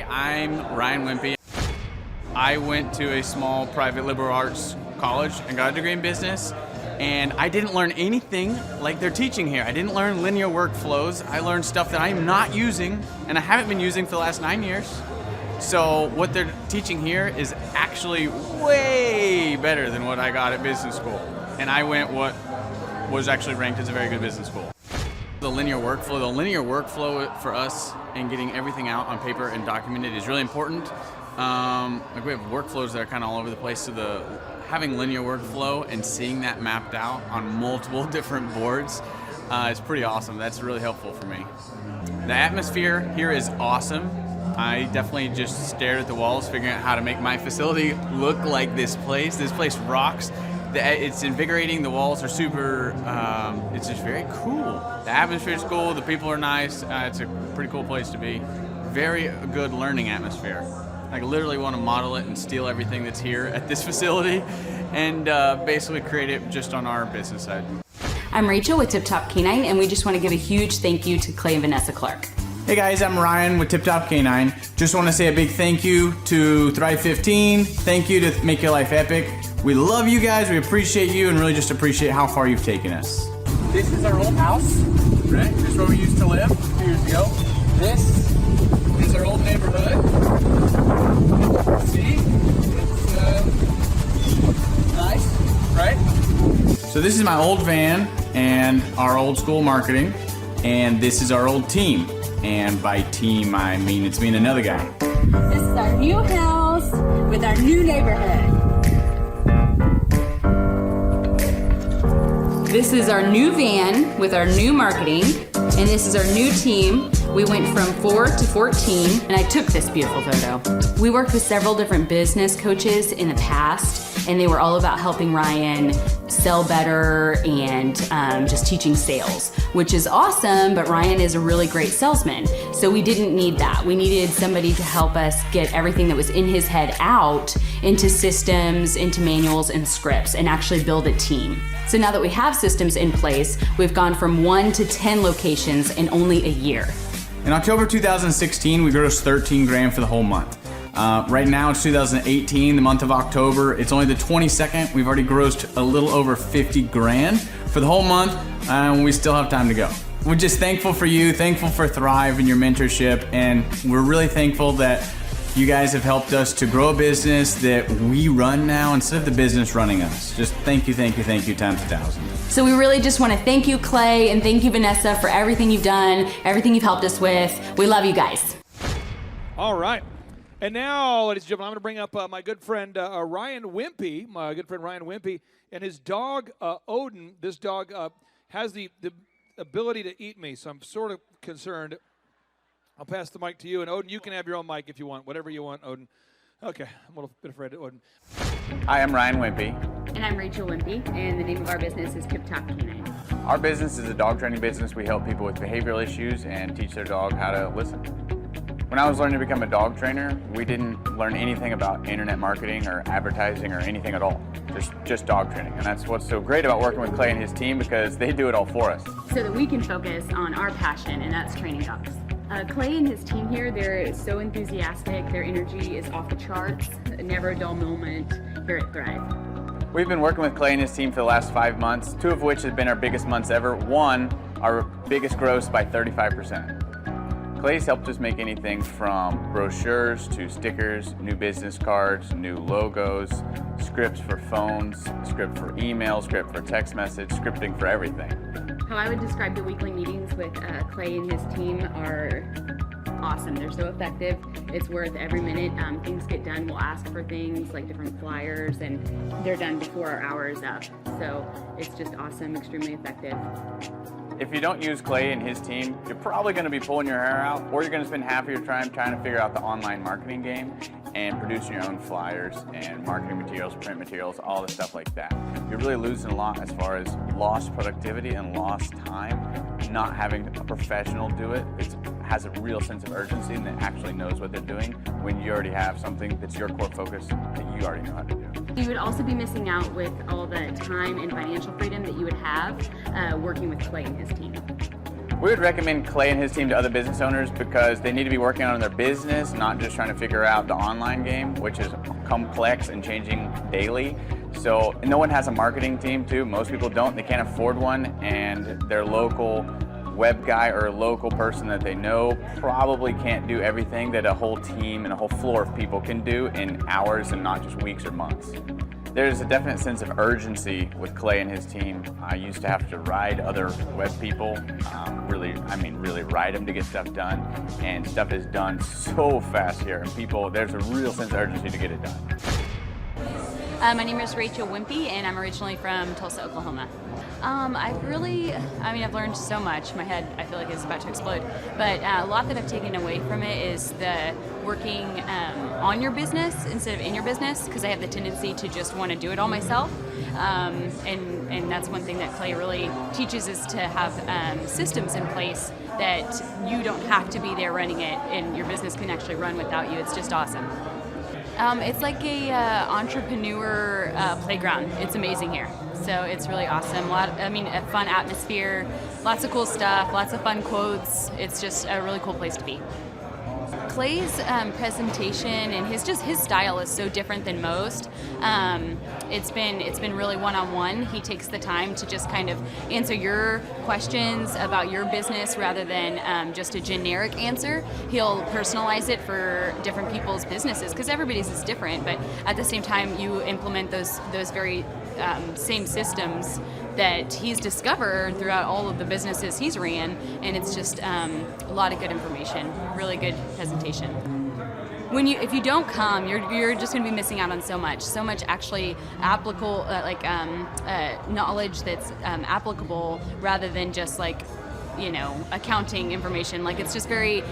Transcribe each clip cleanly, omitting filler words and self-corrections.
I'm Ryan Wimpy. I went to a small private liberal arts college and got a degree in business, and I didn't learn anything like they're teaching here. I didn't learn linear workflows. I learned stuff that I'm not using, and I haven't been using for the last 9 years. So what they're teaching here is actually way better than what I got at business school. And I went what was actually ranked as a very good business school. The linear workflow for us and getting everything out on paper and documented is really important. Like we have workflows that are kind of all over the place, so having linear workflow and seeing that mapped out on multiple different boards is pretty awesome. That's really helpful for me. The atmosphere here is awesome. I definitely just stared at the walls figuring out how to make my facility look like this place. This place rocks. It's invigorating. The walls are super, it's just very cool. The atmosphere is cool. The people are nice. It's a pretty cool place to be. Very good learning atmosphere. I literally want to model it and steal everything that's here at this facility and basically create it just on our business side. I'm Rachel with Tip Top Canine, and we just want to give a huge thank you to Clay and Vanessa Clark. Hey guys, I'm Ryan with Tip Top Canine. Just want to say a big thank you to Thrive 15. Thank you to Make Your Life Epic. We love you guys, we appreciate you, and really just appreciate how far you've taken us. This is our old house, right? This is where we used to live 2 years ago. This is our old neighborhood. See? It's nice, right? So this is my old van and our old school marketing, and this is our old team. And by team, I mean it's me and another guy. This is our new house with our new neighborhood. This is our new van with our new marketing, and this is our new team. We went from 4 to 14, and I took this beautiful photo. We worked with several different business coaches in the past, and they were all about helping Ryan sell better and just teaching sales, which is awesome, but Ryan is a really great salesman. So we didn't need that. We needed somebody to help us get everything that was in his head out into systems, into manuals and scripts, and actually build a team. So now that we have systems in place, we've gone from 1 to 10 locations in only a year. In October 2016, we grossed 13 grand for the whole month. Right now it's 2018, the month of October. It's only the 22nd. We've already grossed a little over 50 grand for the whole month, and we still have time to go. We're just thankful for you, thankful for Thrive and your mentorship, and we're really thankful that you guys have helped us to grow a business that we run now instead of the business running us. Just thank you times 1,000. So we really just want to thank you, Clay, and thank you, Vanessa, for everything you've done, everything you've helped us with. We love you guys. All right. And now, ladies and gentlemen, I'm going to bring up my good friend Ryan Wimpy, and his dog, Odin. This dog has the ability to eat me, so I'm sort of concerned. I'll pass the mic to you. And Odin, you can have your own mic if you want, whatever you want, Odin. Okay, I'm a little bit afraid of Odin. Hi, I'm Ryan Wimpy. And I'm Rachel Wimpy, and the name of our business is Tip Top Canine. Our business is a dog training business. We help people with behavioral issues and teach their dog how to listen. When I was learning to become a dog trainer, we didn't learn anything about internet marketing or advertising or anything at all. Just dog training. And that's what's so great about working with Clay and his team, because they do it all for us. So that we can focus on our passion, and that's training dogs. Clay and his team here, they're so enthusiastic. Their energy is off the charts. Never a dull moment here at Thrive. We've been working with Clay and his team for the last 5 months, 2 of which have been our biggest months ever. 1, our biggest gross by 35%. Clay's helped us make anything from brochures to stickers, new business cards, new logos, scripts for phones, script for email, script for text message, scripting for everything. How I would describe the weekly meetings with Clay and his team are awesome. They're so effective. It's worth every minute. Things get done. We'll ask for things like different flyers, and they're done before our hour is up. So it's just awesome, extremely effective. If you don't use Clay and his team, you're probably going to be pulling your hair out, or you're going to spend half of your time trying to figure out the online marketing game and producing your own flyers and marketing materials, print materials, all the stuff like that. You're really losing a lot as far as lost productivity and lost time. Not having a professional do it, it has a real sense of urgency and that actually knows what they're doing when you already have something that's your core focus that you already know how to do. You would also be missing out with all the time and financial freedom that you would have working with Clay and his team. We would recommend Clay and his team to other business owners because they need to be working on their business, not just trying to figure out the online game, which is complex and changing daily. So no one has a marketing team too. Most people don't. They can't afford one, and their local web guy or a local person that they know probably can't do everything that a whole team and a whole floor of people can do in hours and not just weeks or months. There's a definite sense of urgency with Clay and his team. I used to have to ride other web people, really ride them to get stuff done, and stuff is done so fast here, and there's a real sense of urgency to get it done. My name is Rachel Wimpy, and I'm originally from Tulsa, Oklahoma. I've learned so much. My head, I feel like, is about to explode. But a lot that I've taken away from it is the working on your business instead of in your business, because I have the tendency to just want to do it all myself. And that's one thing that Clay really teaches, is to have systems in place that you don't have to be there running it, and your business can actually run without you. It's just awesome. It's like a entrepreneur playground. It's amazing here. So it's really awesome. A fun atmosphere, lots of cool stuff, lots of fun quotes. It's just a really cool place to be. Clay's presentation and his style is so different than most. It's been really one-on-one. He takes the time to just kind of answer your questions about your business rather than just a generic answer. He'll personalize it for different people's businesses, because everybody's is different, but at the same time you implement those very same systems that he's discovered throughout all of the businesses he's ran, and it's just a lot of good information, really good presentation. If you don't come, you're just going to be missing out on so much actually applicable, knowledge that's applicable, rather than just accounting information. It's very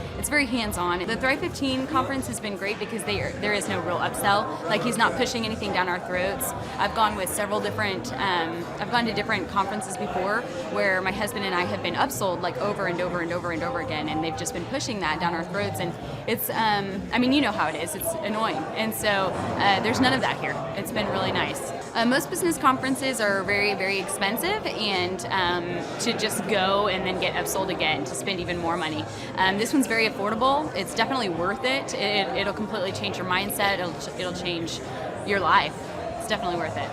hands-on. The Thrive 15 conference has been great because there is no real upsell. He's not pushing anything down our throats. I've gone with several different, I've gone to different conferences before where my husband and I have been upsold over and over and over and over again, and they've just been pushing that down our throats, and it's, you know how it is, it's annoying. And so there's none of that here. It's been really nice. Most business conferences are very, very expensive, and to just go and then get upsold again to spend even more money. This one's very affordable. It's definitely worth it. It'll completely change your mindset. It'll change your life. It's definitely worth it.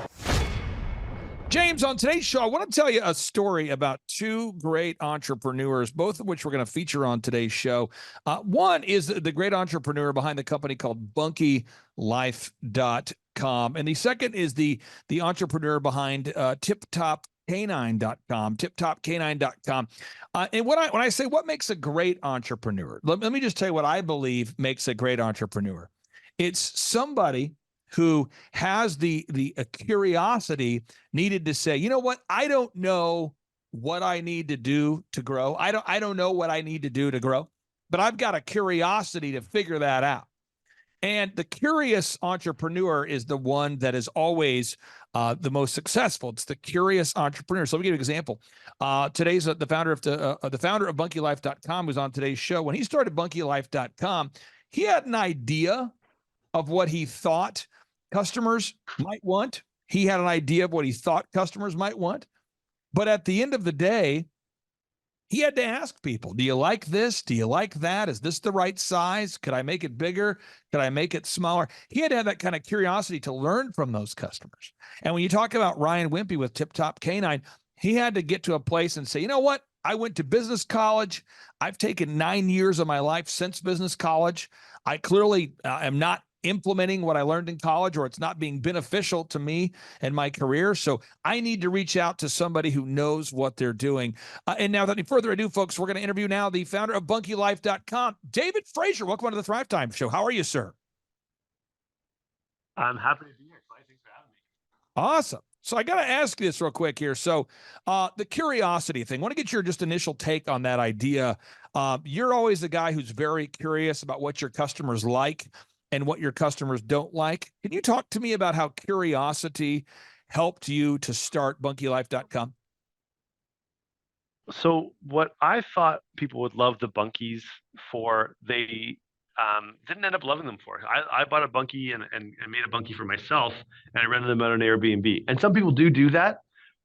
James, on today's show, I want to tell you a story about two great entrepreneurs, both of which we're going to feature on today's show. One is the great entrepreneur behind the company called BunkyLife.com. And the second is the entrepreneur behind TipTopCanine.com, TipTopCanine.com. And when I say what makes a great entrepreneur, let me just tell you what I believe makes a great entrepreneur. It's somebody who has the curiosity needed to say, you know what, I don't know what I need to do to grow. I don't know what I need to do to grow, but I've got a curiosity to figure that out. And the curious entrepreneur is the one that is always the most successful. It's the curious entrepreneur. So let me give you an example. Today's the founder of BunkyLife.com who's on today's show. When he started BunkyLife.com, he had an idea of what he thought customers might want. He had an idea of what he thought customers might want. But at the end of the day, he had to ask people, do you like this? Do you like that? Is this the right size? Could I make it bigger? Could I make it smaller? He had to have that kind of curiosity to learn from those customers. And when you talk about Ryan Wimpy with Tip Top Canine, he had to get to a place and say, you know what? I went to business college. I've taken 9 years of my life since business college. I clearly am not implementing what I learned in college, or it's not being beneficial to me and my career. So I need to reach out to somebody who knows what they're doing. And now, without any further ado, folks, we're going to interview now the founder of BunkyLife.com, David Frazier. Welcome to the Thrive Time Show. How are you, sir? I'm happy to be here. Thanks for having me. Awesome. So I got to ask this real quick here. So the curiosity thing, I want to get your just initial take on that idea. You're always the guy who's very curious about what your customers like and what your customers don't like. Can you talk to me about how curiosity helped you to start BunkyLife.com? So what I thought people would love the Bunkies for, they didn't end up loving them for. I bought a Bunky and made a Bunky for myself, and I rented them out on Airbnb. And some people do that,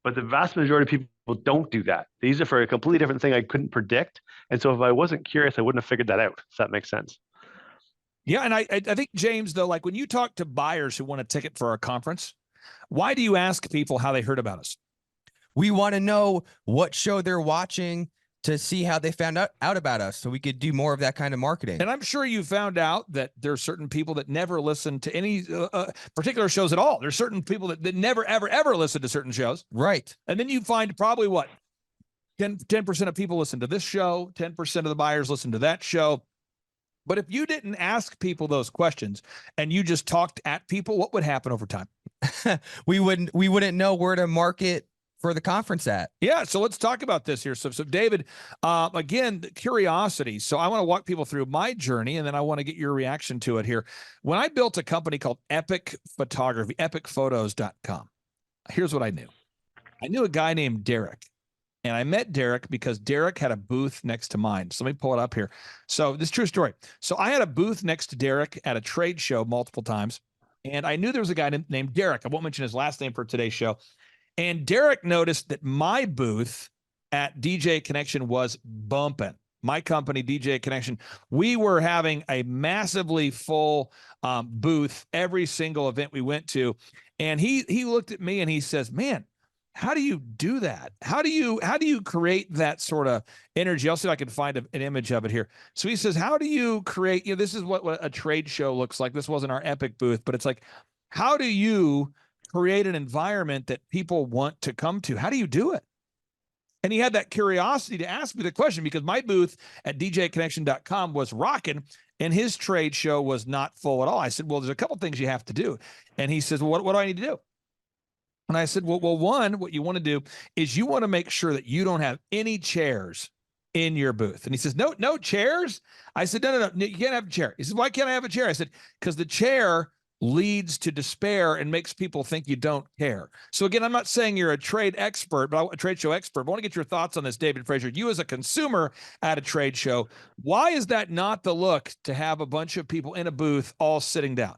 But the vast majority of people don't do that. They use it for a completely different thing I couldn't predict. And so if I wasn't curious, I wouldn't have figured that out, if that makes sense. Yeah, and I think, James, though, like when you talk to buyers who want a ticket for our conference, why do you ask people how they heard about us? We want to know what show they're watching to see how they found out about us, so we could do more of that kind of marketing. And I'm sure you found out that there are certain people that never listen to any particular shows at all. There's certain people that never, ever, ever listen to certain shows. Right. And then you find probably what? 10% of people listen to this show, 10% of the buyers listen to that show. But if you didn't ask people those questions and you just talked at people, what would happen over time? we wouldn't know where to market for the conference at. Yeah, so let's talk about this here. So David, again, curiosity. So I want to walk people through my journey, and then I want to get your reaction to it here. When I built a company called Epic Photography, epicphotos.com, here's what I knew. I knew a guy named Derek. And I met Derek because Derek had a booth next to mine. So let me pull it up here. So this is a true story. So I had a booth next to Derek at a trade show multiple times. And I knew there was a guy named Derek. I won't mention his last name for today's show. And Derek noticed that my booth at DJ Connection was bumping. My company, DJ Connection, we were having a massively full booth every single event we went to. And he looked at me and he says, man, how do you do that? How do you create that sort of energy? I'll see if I can find an image of it here. So he says, how do you create, this is what a trade show looks like. This wasn't our Epic booth, but it's like, how do you create an environment that people want to come to? How do you do it? And he had that curiosity to ask me the question, because my booth at djconnection.com was rocking and his trade show was not full at all. I said, well, there's a couple things you have to do. And he says, well, what do I need to do? And I said, well, one, what you want to do is you want to make sure that you don't have any chairs in your booth. And he says, no chairs? I said, no, you can't have a chair. He said, why can't I have a chair? I said, because the chair leads to despair and makes people think you don't care. So again, I'm not saying you're a trade expert, but a trade show expert. But I want to get your thoughts on this, David Fraser. You as a consumer at a trade show, why is that not the look to have a bunch of people in a booth all sitting down?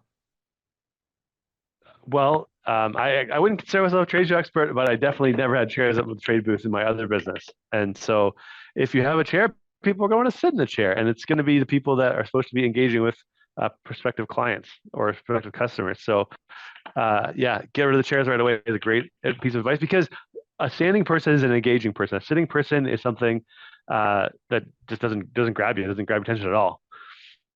Well, I wouldn't consider myself a trade show expert, but I definitely never had chairs up with trade booths in my other business. And so if you have a chair, people are going to sit in the chair, and it's going to be the people that are supposed to be engaging with prospective clients or prospective customers. So yeah, get rid of the chairs right away is a great piece of advice, because a standing person is an engaging person. A sitting person is something that just doesn't grab you, doesn't grab your attention at all.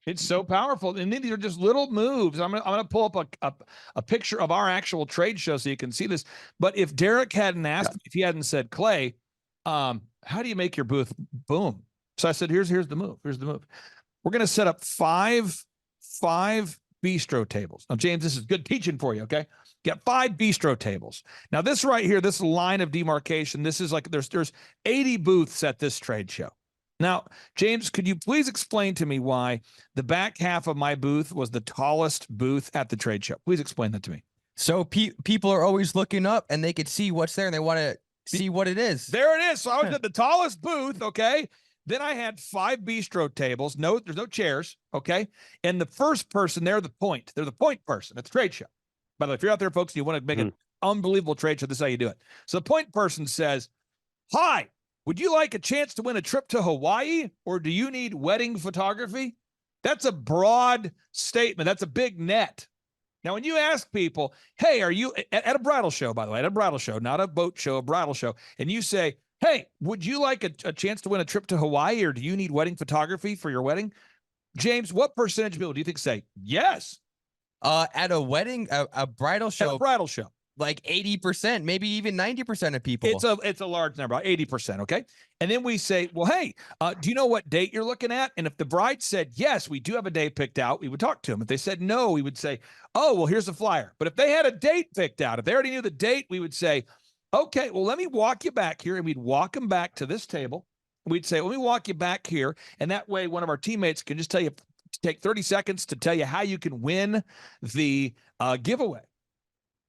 It's so powerful. And these are just little moves. I'm gonna pull up a picture of our actual trade show so you can see this. But if Derek hadn't asked, if he hadn't said, Clay, how do you make your booth boom? So I said, here's the move. Here's the move. We're gonna set up five bistro tables. Now, James, this is good teaching for you, okay? Get 5 bistro tables. Now, this right here, this line of demarcation, this is like there's 80 booths at this trade show. Now, James, could you please explain to me why the back half of my booth was the tallest booth at the trade show? Please explain that to me. So people are always looking up and they could see what's there and they want to see what it is. There it is. So I was at the tallest booth, okay? Then I had 5 bistro tables. No, there's no chairs, okay? And the first person, they're the point person at the trade show. By the way, if you're out there, folks, and you want to make an unbelievable trade show, this is how you do it. So the point person says, hi, would you like a chance to win a trip to Hawaii, or do you need wedding photography? That's a broad statement. That's a big net. Now, when you ask people, hey, are you at a bridal show, by the way, at a bridal show, not a boat show, a bridal show, and you say, hey, would you like a chance to win a trip to Hawaii, or do you need wedding photography for your wedding? James, what percentage of people do you think say yes? At a wedding, a bridal show. At a bridal show. Like 80%, maybe even 90% of people. It's a large number, about 80%, okay? And then we say, well, hey, do you know what date you're looking at? And if the bride said, yes, we do have a date picked out, we would talk to them. If they said no, we would say, oh, well, here's the flyer. But if they had a date picked out, if they already knew the date, we would say, okay, well, let me walk you back here. And we'd walk them back to this table. We'd say, let me walk you back here. And that way, one of our teammates can just tell you, take 30 seconds to tell you how you can win the giveaway.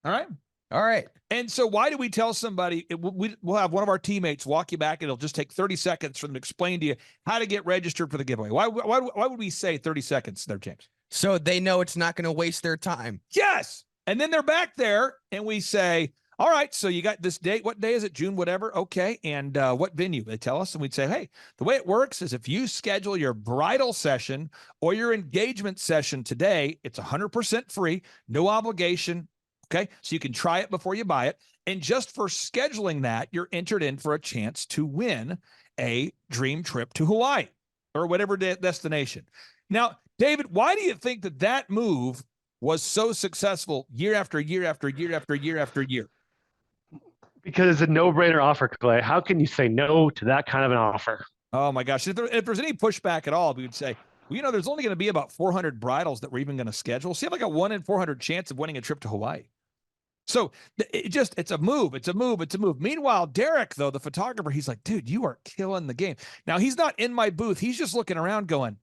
All right? All right. And so why do we tell somebody, we'll have one of our teammates walk you back, and it'll just take 30 seconds for them to explain to you how to get registered for the giveaway. Why would we say 30 seconds there, James? So they know it's not going to waste their time. Yes. And then they're back there and we say, all right, so you got this date. What day is it? June, whatever. Okay. And what venue? They tell us. And we'd say, hey, the way it works is if you schedule your bridal session or your engagement session today, it's 100% free, no obligation. Okay. So you can try it before you buy it. And just for scheduling that, you're entered in for a chance to win a dream trip to Hawaii or whatever destination. Now, David, why do you think that move was so successful year after year after year after year after year? Because it's a no-brainer offer, Clay. How can you say no to that kind of an offer? Oh my gosh. If there's any pushback at all, we would say, well, there's only going to be about 400 bridals that we're even going to schedule. So you have like a 1 in 400 chance of winning a trip to Hawaii. So it's a move. It's a move. It's a move. Meanwhile, Derek, though, the photographer, he's like, dude, you are killing the game. Now, he's not in my booth. He's just looking around going,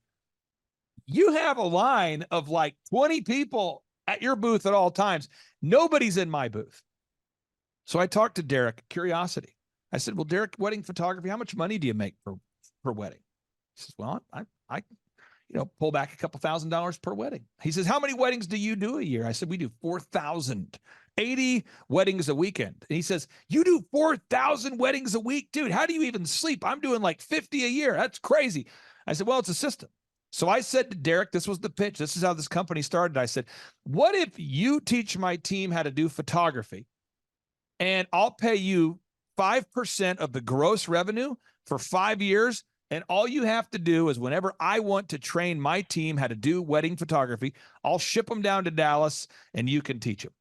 you have a line of like 20 people at your booth at all times. Nobody's in my booth. So I talked to Derek, curiosity. I said, well, Derek, wedding photography, how much money do you make per wedding? He says, well, I pull back a couple $1,000s per wedding. He says, how many weddings do you do a year? I said, we do 4,080 weddings a weekend. And he says, you do 4,000 weddings a week? Dude, how do you even sleep? I'm doing like 50 a year. That's crazy. I said, well, it's a system. So I said to Derek, this was the pitch. This is how this company started. I said, what if you teach my team how to do photography and I'll pay you 5% of the gross revenue for 5 years? And all you have to do is whenever I want to train my team how to do wedding photography, I'll ship them down to Dallas and you can teach them.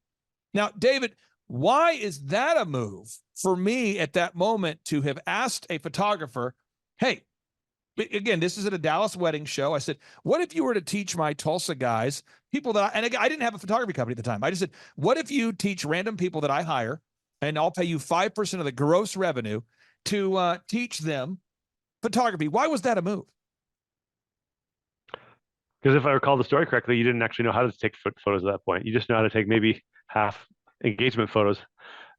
Now, David, why is that a move for me at that moment to have asked a photographer, hey, again, this is at a Dallas wedding show. I said, what if you were to teach my Tulsa guys, people that I didn't have a photography company at the time. I just said, what if you teach random people that I hire and I'll pay you 5% of the gross revenue to teach them photography? Why was that a move? Because if I recall the story correctly, you didn't actually know how to take photos at that point. You just know how to take maybe half engagement photos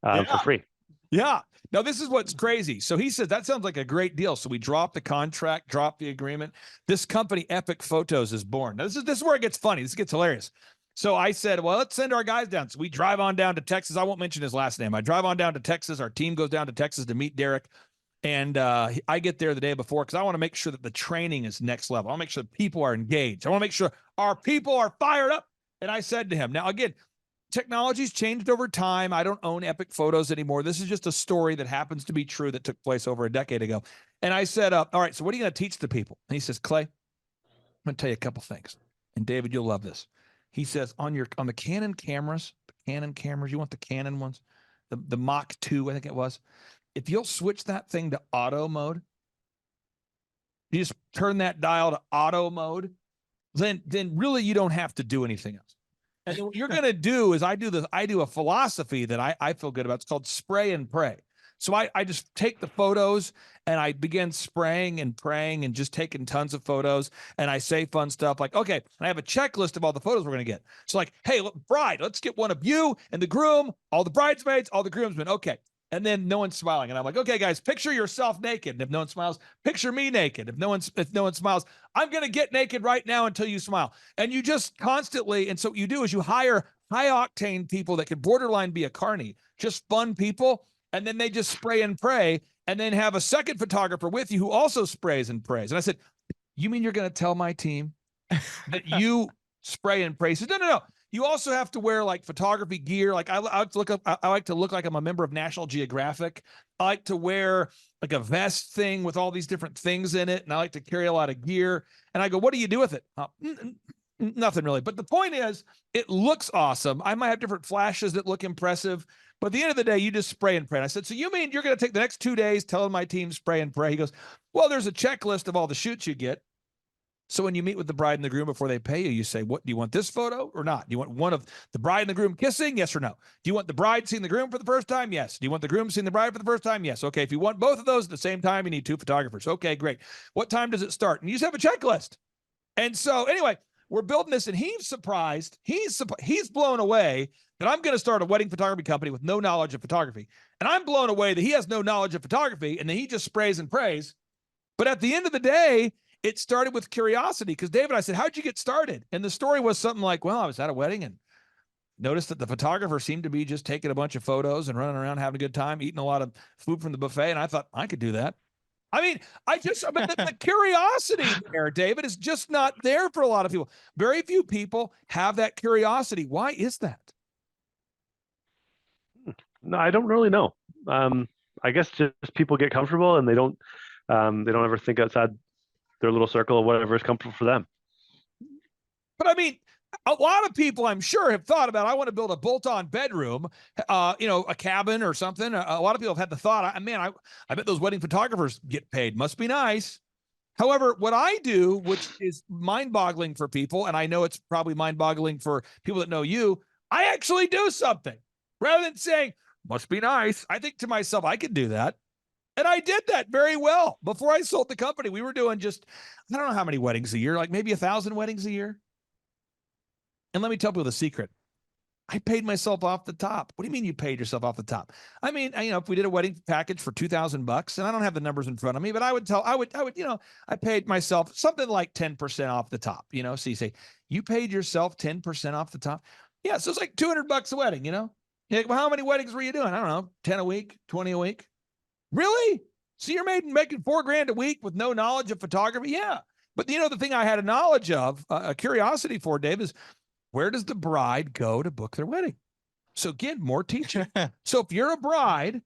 for free. Yeah. Now, this is what's crazy. So he said, that sounds like a great deal. So we dropped the contract, dropped the agreement. This company, Epic Photos, is born. Now, this is where it gets funny. This gets hilarious. So I said, well, let's send our guys down. So we drive on down to Texas. I won't mention his last name. I drive on down to Texas. Our team goes down to Texas to meet Derek. And I get there the day before because I want to make sure that the training is next level. I want to make sure people are engaged. I want to make sure our people are fired up. And I said to him, now, again, technology's changed over time. I don't own Epic Photos anymore. This is just a story that happens to be true that took place over a decade ago. And I said, all right, so what are you going to teach the people? And he says, Clay, I'm going to tell you a couple things. And David, you'll love this. He says, on the Canon cameras, you want the Canon ones, the Mach 2, I think it was. If you'll switch that thing to auto mode, you just turn that dial to auto mode, then really you don't have to do anything else. And what you're going to do is I do a philosophy that I feel good about. It's called spray and pray. So I just take the photos and I begin spraying and praying and just taking tons of photos. And I say fun stuff like, okay, and I have a checklist of all the photos we're going to get. So like, hey, bride, let's get one of you and the groom, all the bridesmaids, all the groomsmen. Okay. And then no one's smiling. And I'm like, okay, guys, picture yourself naked. And if no one smiles, picture me naked. If no one smiles, I'm going to get naked right now until you smile. And you just constantly, and so what you do is you hire high octane people that can borderline be a carny, just fun people. And then they just spray and pray and then have a second photographer with you who also sprays and prays. And I said, you mean you're going to tell my team that you spray and pray? He said, no. You also have to wear like photography gear. Like I like to look like I'm a member of National Geographic. I like to wear like a vest thing with all these different things in it. And I like to carry a lot of gear. And I go, what do you do with it? Nothing really. But the point is, it looks awesome. I might have different flashes that look impressive. But at the end of the day, you just spray and pray. And I said, so you mean you're going to take the next 2 days telling my team spray and pray? He goes, well, there's a checklist of all the shoots you get. So when you meet with the bride and the groom before they pay you, you say, what do you want, this photo or not? Do you want one of the bride and the groom kissing? Yes or no? Do you want the bride seeing the groom for the first time? Yes. Do you want the groom seeing the bride for the first time? Yes. Okay. If you want both of those at the same time, you need 2 photographers. Okay, great. What time does it start? And you just have a checklist. And so anyway, we're building this and he's surprised. He's blown away that I'm going to start a wedding photography company with no knowledge of photography. And I'm blown away that he has no knowledge of photography and then he just sprays and prays. But at the end of the day, it started with curiosity because David, I said, how'd you get started? And the story was something like, well, I was at a wedding and noticed that the photographer seemed to be just taking a bunch of photos and running around having a good time, eating a lot of food from the buffet. And I thought I could do that. I mean, the curiosity there, David, is just not there for a lot of people. Very few people have that curiosity. Why is that? No, I don't really know. I guess just people get comfortable and they don't ever think outside their little circle of whatever is comfortable for them. But I mean, a lot of people, I'm sure, have thought about, I want to build a bolt-on bedroom, a cabin or something. A lot of people have had the thought, I bet those wedding photographers get paid. Must be nice. However, what I do, which is mind-boggling for people, and I know it's probably mind-boggling for people that know you, I actually do something. Rather than saying, must be nice, I think to myself, I could do that. And I did that very well. Before I sold the company, we were doing just, I don't know how many weddings a year, like maybe 1,000 weddings a year. And let me tell people the secret. I paid myself off the top. What do you mean you paid yourself off the top? I mean, if we did a wedding package for $2,000, and I don't have the numbers in front of me, but I paid myself something like 10% off the top, So you say, you paid yourself 10% off the top? Yeah, so it's like $200 a wedding, You're like, well, how many weddings were you doing? I don't know, 10 a week, 20 a week. Really? So you're making $4,000 a week with no knowledge of photography? Yeah. But the thing I had a knowledge of, a curiosity for, Dave, is where does the bride go to book their wedding? So again, more teaching. So if you're a bride,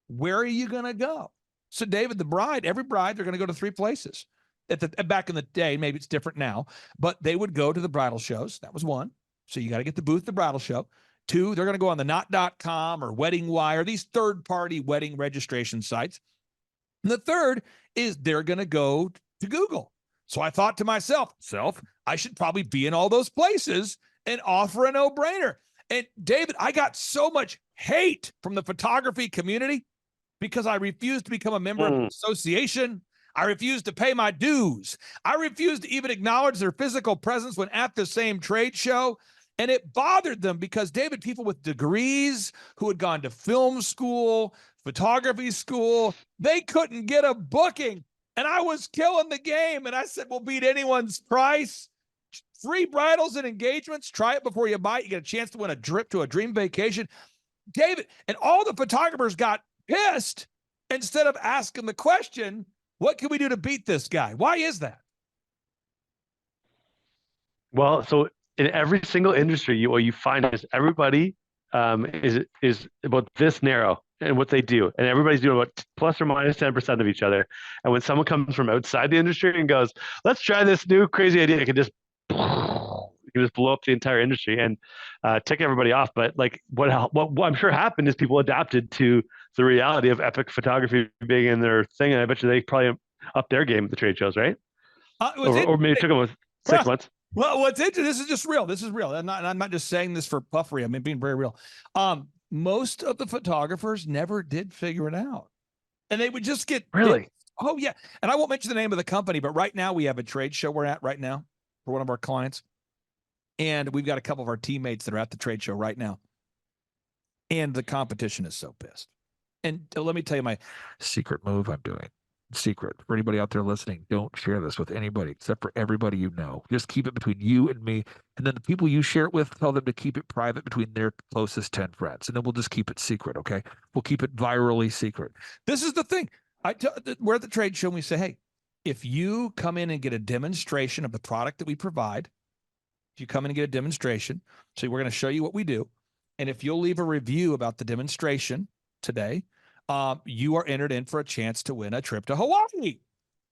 where are you going to go? So David, every bride, they're going to go to 3 places. Back in the day, maybe it's different now, but they would go to the bridal shows. That was 1. So you got to get the booth at the bridal show. 2, they're going to go on the knot.com or Wedding Wire, these third-party wedding registration sites. And the 3rd is they're going to go to Google. So I thought to myself, I should probably be in all those places and offer a no-brainer. And David, I got so much hate from the photography community because I refused to become a member of the association. I refused to pay my dues. I refused to even acknowledge their physical presence when at the same trade show. And it bothered them because, David, people with degrees who had gone to film school, photography school, they couldn't get a booking. And I was killing the game. And I said, we'll beat anyone's price. Free bridals and engagements. Try it before you buy it. You get a chance to win a trip to a dream vacation. David, and all the photographers got pissed instead of asking the question, what can we do to beat this guy? Why is that? Well, so in every single industry, what you find is everybody is about this narrow in what they do, and everybody's doing about plus or minus 10% of each other. And when someone comes from outside the industry and goes, "Let's try this new crazy idea," it can just blow up the entire industry and tick everybody off. But like what I'm sure happened is people adapted to the reality of epic photography being in their thing, and I bet you they probably upped their game at the trade shows, right? Or maybe it took them 6 months. Well, what's interesting, this is just real. This is real. I'm not just saying this for puffery. I mean, being very real. Most of the photographers never did figure it out. And they would just get really. Oh, yeah. And I won't mention the name of the company, but right now we have a trade show we're at right now for one of our clients. And we've got a couple of our teammates that are at the trade show right now. And the competition is so pissed. And let me tell you my secret move I'm doing. Secret for anybody out there listening, don't share this with anybody except for everybody you know. Just keep it between you and me, and then the people you share it with, tell them to keep it private between their closest 10 friends, and then we'll just keep it secret. Okay, we'll keep it virally secret. This is the thing. We're at the trade show and we say, hey, if you come in and get a demonstration of the product that we provide, if you come in and get a demonstration, so we're going to show you what we do, and if you'll leave a review about the demonstration today, you are entered in for a chance to win a trip to Hawaii.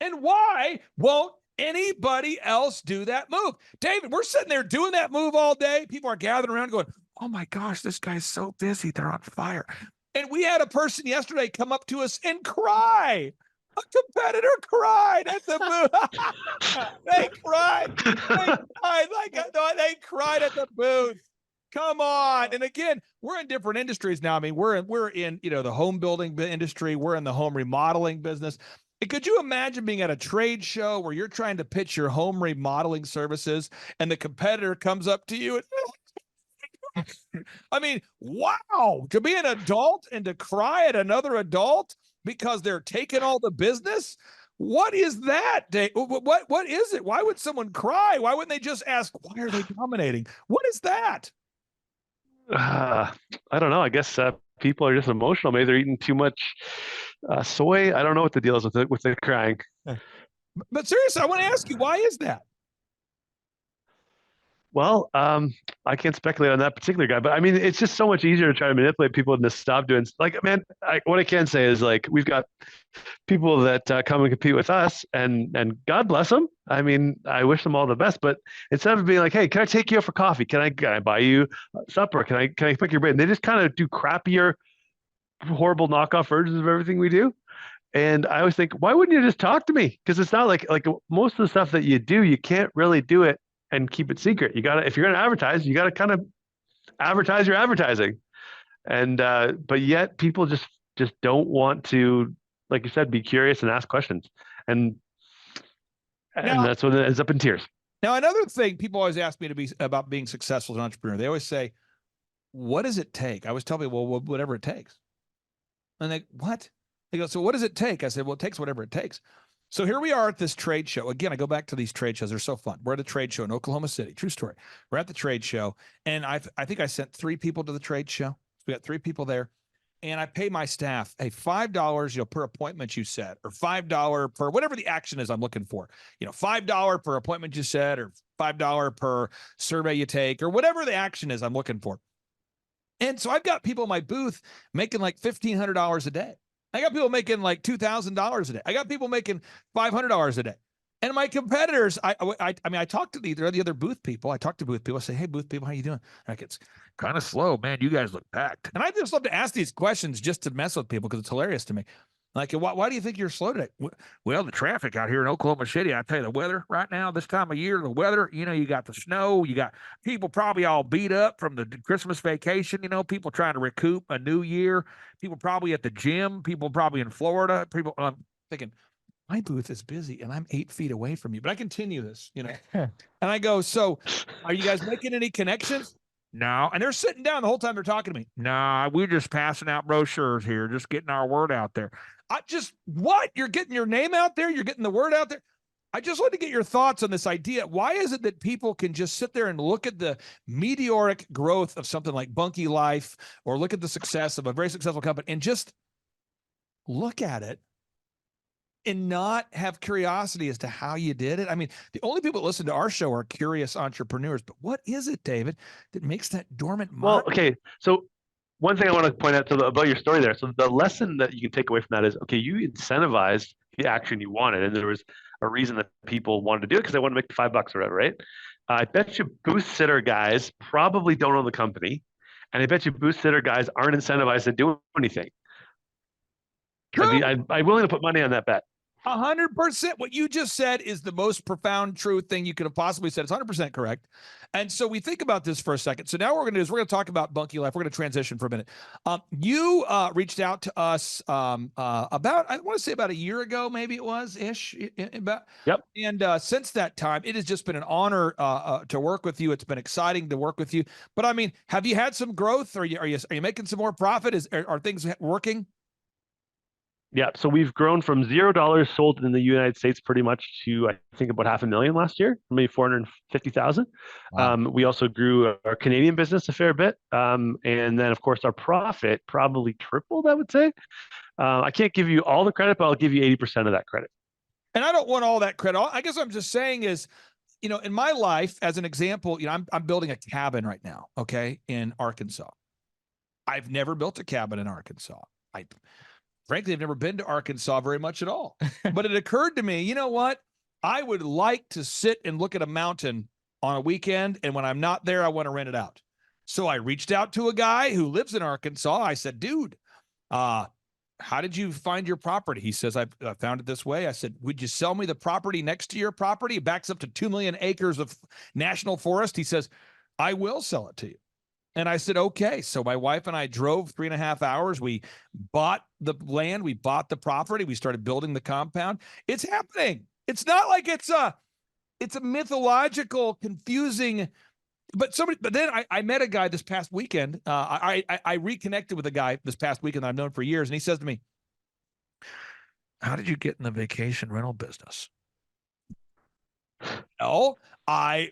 And why won't anybody else do that move? David, we're sitting there doing that move all day. People are gathering around going, oh my gosh, this guy's so busy. They're on fire. And we had a person yesterday come up to us and cry. A competitor cried at the booth. They cried. They cried at the booth. Come on. And again, we're in different industries now. I mean, we're in the home building industry. We're in the home remodeling business. And could you imagine being at a trade show where you're trying to pitch your home remodeling services and the competitor comes up to you and I mean, wow, to be an adult and to cry at another adult because they're taking all the business? What is that, Dave? What is it? Why would someone cry? Why wouldn't they just ask, why are they dominating? What is that? I don't know. I guess people are just emotional. Maybe they're eating too much soy. I don't know what the deal is with the crying. But seriously, I want to ask you, why is that? Well, I can't speculate on that particular guy, but I mean, it's just so much easier to try to manipulate people and to stop doing. Like, man, what I can say is like we've got people that come and compete with us, and God bless them. I mean, I wish them all the best. But instead of being like, "Hey, can I take you out for coffee? Can I buy you supper? Can I pick your brain?" They just kind of do crappier, horrible knockoff versions of everything we do. And I always think, why wouldn't you just talk to me? Because it's not like most of the stuff that you do, you can't really do it and keep it secret. You gotta, if you're gonna advertise, you gotta kind of advertise your advertising. And but yet people just don't want to, like you said, be curious and ask questions. And Now- that's when it ends up in tears. Now, another thing people always ask me about being successful as an entrepreneur, they always say, what does it take? I always tell people, well, whatever it takes. And they, what? They go, so what does it take? I said, well, it takes whatever it takes. So here we are at this trade show. Again, I go back to these trade shows. They're so fun. We're at a trade show in Oklahoma City. True story. We're at the trade show. And I think I sent 3 people to the trade show. So we got 3 people there. And I pay my staff, hey, $5, per appointment you set, or $5 per whatever the action is I'm looking for. $5 per appointment you set, or $5 per survey you take, or whatever the action is I'm looking for. And so I've got people in my booth making like $1,500 a day. I got people making like $2,000 a day. I got people making $500 a day. And my competitors, I mean, I talk to the other booth people. I talk to booth people. I say, hey, booth people, how you doing? Like, it's kind of slow, man. You guys look packed. And I just love to ask these questions just to mess with people because it's hilarious to me. Like, why do you think you're slow today? Well, the traffic out here in Oklahoma City, I tell you, the weather right now, this time of year, the weather, you got the snow, you got people probably all beat up from the Christmas vacation, people trying to recoup a new year, people probably at the gym, people probably in Florida, people, I'm thinking, my booth is busy and I'm 8 feet away from you, but I continue this, and I go, so are you guys making any connections? No. And they're sitting down the whole time they're talking to me. Nah, we're just passing out brochures here, just getting our word out there. What? You're getting your name out there? You're getting the word out there? I just want to get your thoughts on this idea. Why is it that people can just sit there and look at the meteoric growth of something like Bunky Life, or look at the success of a very successful company and just look at it and not have curiosity as to how you did it? I mean, the only people that listen to our show are curious entrepreneurs, but what is it, David, that makes that dormant mind? Well, okay. So one thing I want to point out about your story there. So the lesson that you can take away from that is, okay, you incentivized the action you wanted, and there was a reason that people wanted to do it because they want to make the $5 or whatever, right? I bet you booth sitter guys probably don't own the company, and I bet you booth sitter guys aren't incentivized to do anything. I'm willing to put money on that bet. 100%. What you just said is the most profound, true thing you could have possibly said. It's 100% correct. And so we think about this for a second. So now what we're going to do is we're going to talk about Bunky Life. We're going to transition for a minute. You reached out to us about, I want to say about a year ago, maybe it was ish. Yep. And since that time, it has just been an honor to work with you. It's been exciting to work with you. But I mean, have you had some growth? Are you making some more profit? Are things working? Yeah, so we've grown from $0 sold in the United States pretty much to, I think, about $500,000 last year, maybe 450,000. Wow. We also grew our Canadian business a fair bit. And then, of course, our profit probably tripled, I would say. I can't give you all the credit, but I'll give you 80% of that credit. And I don't want all that credit. I guess what I'm just saying is, in my life, as an example, I'm building a cabin right now, okay, in Arkansas. I've never built a cabin in Arkansas. Frankly, I've never been to Arkansas very much at all. But it occurred to me, you know what? I would like to sit and look at a mountain on a weekend, and when I'm not there, I want to rent it out. So I reached out to a guy who lives in Arkansas. I said, dude, how did you find your property? He says, I found it this way. I said, would you sell me the property next to your property? It backs up to 2 million acres of national forest. He says, I will sell it to you. And I said, okay. So my wife and I drove 3.5 hours. We bought the land. We bought the property. We started building the compound. It's happening. It's not like it's a mythological, confusing, but then I met a guy this past weekend. I reconnected with a guy this past weekend that I've known for years. And he says to me, how did you get in the vacation rental business? I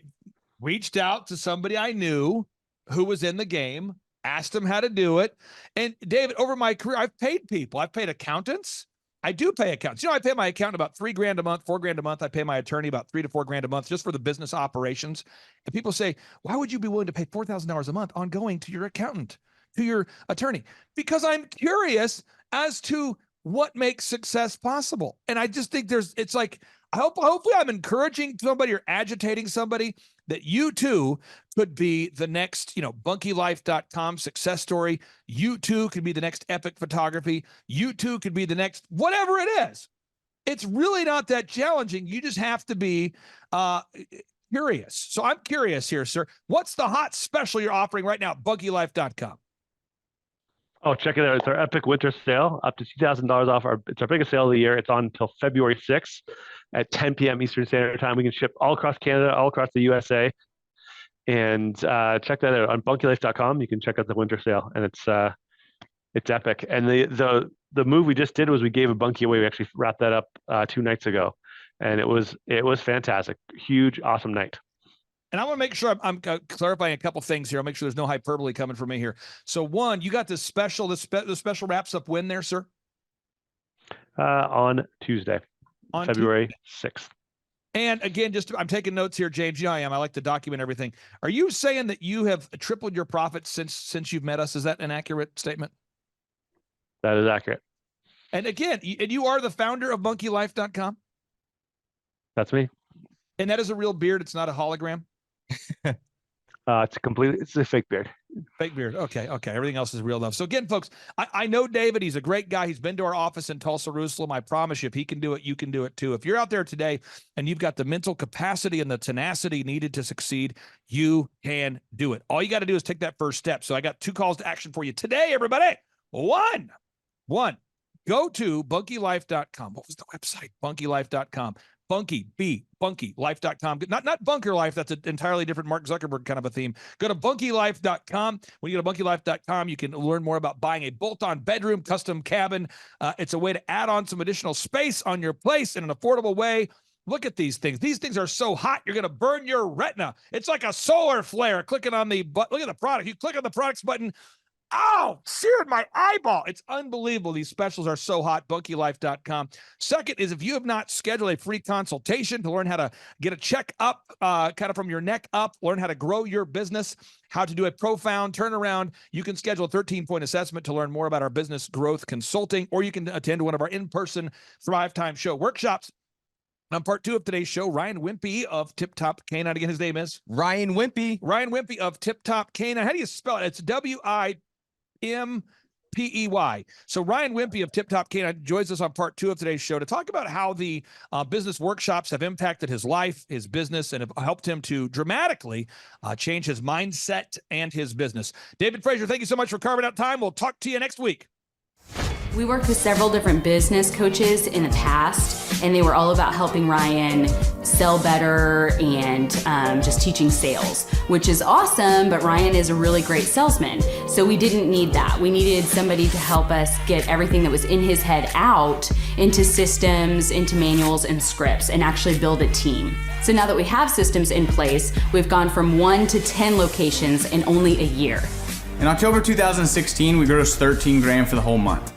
reached out to somebody I knew who was in the game, asked them how to do it. And David, over my career, I've paid people. I've paid accountants. I do pay accountants. I pay my accountant about $3,000 a month, $4,000 a month. I pay my attorney about $3,000 to $4,000 a month just for the business operations. And people say, why would you be willing to pay $4,000 a month ongoing to your accountant, to your attorney? Because I'm curious as to what makes success possible. And I just think it's like, hopefully I'm encouraging somebody or agitating somebody that you too could be the next, bunkylife.com success story. You too could be the next epic photography. You too could be the next, whatever it is. It's really not that challenging. You just have to be curious. So I'm curious here, sir. What's the hot special you're offering right now at bunkylife.com? Oh, check it out. It's our epic winter sale, up to $2,000 off. It's our biggest sale of the year. It's on until February 6th at 10 p.m. Eastern Standard Time. We can ship all across Canada, all across the USA. And check that out on bunkylife.com. You can check out the winter sale, and it's epic. And the move we just did was we gave a bunkie away. We actually wrapped that up 2 nights ago, and it was fantastic. Huge, awesome night. And I want to make sure I'm clarifying a couple things here. I'll make sure there's no hyperbole coming from me here. So one, you got this special. The special wraps up when there, sir? On Tuesday, February 6th. And again, I'm taking notes here, James. You know I am. I like to document everything. Are you saying that you have tripled your profits since you've met us? Is that an accurate statement? That is accurate. And again, you are the founder of bunkylife.com? That's me. And that is a real beard. It's not a hologram? It's a fake beard. Fake beard. Okay. Everything else is real enough. So again, folks, I know David. He's a great guy. He's been to our office in Tulsa, Jerusalem. I promise you, if he can do it, you can do it too. If you're out there today and you've got the mental capacity and the tenacity needed to succeed, you can do it. All you got to do is take that first step. So I got 2 calls to action for you today, everybody. One, go to bunkylife.com. What was the website? bunkylife.com. bunkylife.com. Not Bunker Life. That's an entirely different Mark Zuckerberg kind of a theme. Go to bunkylife.com. When you go to bunkylife.com, you can learn more about buying a bolt-on bedroom, custom cabin. It's a way to add on some additional space on your place in an affordable way. Look at these things. These things are so hot, you're going to burn your retina. It's like a solar flare. Clicking on the button. Look at the product. You click on the products button. Ow, seared my eyeball. It's unbelievable. These specials are so hot. bunkylife.com. Second is, if you have not scheduled a free consultation to learn how to get a check up, kind of from your neck up, learn how to grow your business, how to do a profound turnaround, you can schedule a 13-point assessment to learn more about our business growth consulting, or you can attend one of our in-person Thrive Time Show workshops. On part 2 of today's show, Ryan Wimpy of Tip Top Canine. Again, his name is? Ryan Wimpy. Ryan Wimpy of Tip Top Canine. How do you spell it? It's WIMPEY. So Ryan Wimpy of Tip Top Canine joins us on part 2 of today's show to talk about how the business workshops have impacted his life, his business, and have helped him to dramatically change his mindset and his business. David Frazier, thank you so much for carving out time. We'll talk to you next week. We worked with several different business coaches in the past, and they were all about helping Ryan sell better and just teaching sales, which is awesome, but Ryan is a really great salesman. So we didn't need that. We needed somebody to help us get everything that was in his head out into systems, into manuals and scripts, and actually build a team. So now that we have systems in place, we've gone from 1 to 10 locations in only a year. In October 2016, we grossed $13,000 for the whole month.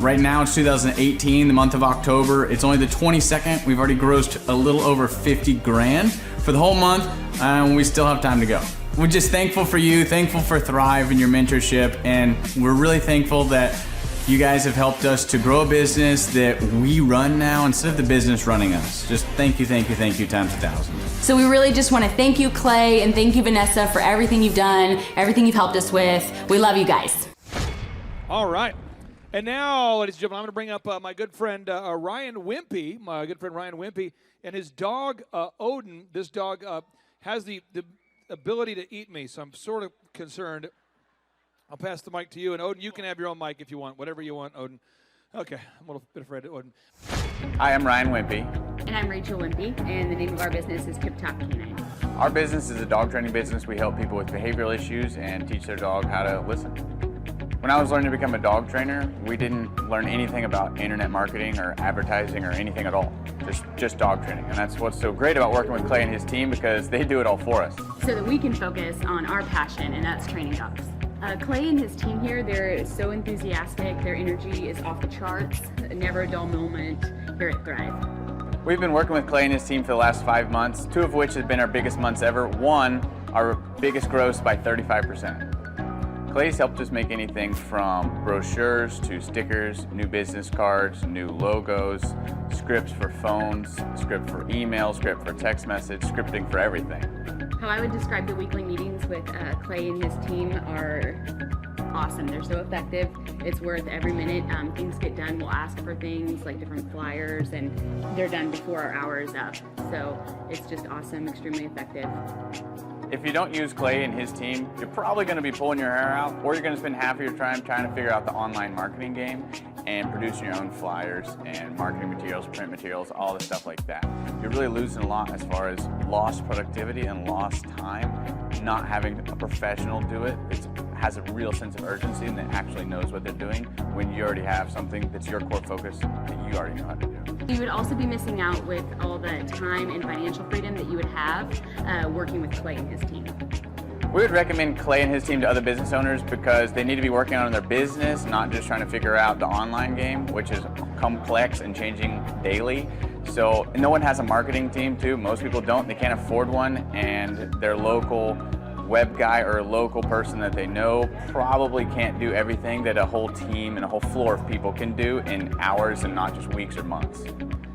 Right now it's 2018, the month of October. It's only the 22nd. We've already grossed a little over $50,000 for the whole month, and we still have time to go. We're just thankful for you, thankful for Thrive and your mentorship, and we're really thankful that you guys have helped us to grow a business that we run now instead of the business running us. Just thank you times 1,000. So we really just want to thank you, Clay, and thank you, Vanessa, for everything you've done, everything you've helped us with. We love you guys. All right. And now, ladies and gentlemen, I'm going to bring up my good friend Ryan Wimpy, and his dog Odin. This dog has the ability to eat me, so I'm sort of concerned. I'll pass the mic to you, and Odin, you can have your own mic if you want, whatever you want, Odin. Okay, I'm a little bit afraid of Odin. Hi, I'm Ryan Wimpy. And I'm Rachel Wimpy, and the name of our business is Tip Top Canine. Our business is a dog training business. We help people with behavioral issues and teach their dog how to listen. When I was learning to become a dog trainer, we didn't learn anything about internet marketing or advertising or anything at all. Just dog training. And that's what's so great about working with Clay and his team, because they do it all for us. So that we can focus on our passion, and that's training dogs. Clay and his team here, they're so enthusiastic. Their energy is off the charts. Never a dull moment here at Thrive. We've been working with Clay and his team for the last 5 months, 2 of which have been our biggest months ever. 1, our biggest gross by 35%. Clay's helped us make anything from brochures to stickers, new business cards, new logos, scripts for phones, script for email, script for text message, scripting for everything. How I would describe the weekly meetings with Clay and his team are awesome. They're so effective. It's worth every minute. Things get done. We'll ask for things like different flyers, and they're done before our hour is up. So it's just awesome, extremely effective. If you don't use Clay and his team, you're probably going to be pulling your hair out, or you're going to spend half of your time trying to figure out the online marketing game and producing your own flyers and marketing materials, print materials, all the stuff like that. You're really losing a lot as far as lost productivity and lost time, not having a professional do it that has a real sense of urgency and that actually knows what they're doing when you already have something that's your core focus that you already know how to do. You would also be missing out with all the time and financial freedom that you would have working with Clay and his team. We would recommend Clay and his team to other business owners because they need to be working on their business, not just trying to figure out the online game, which is complex and changing daily. So no one has a marketing team too. Most people don't. They can't afford one, and their local web guy or a local person that they know probably can't do everything that a whole team and a whole floor of people can do in hours and not just weeks or months.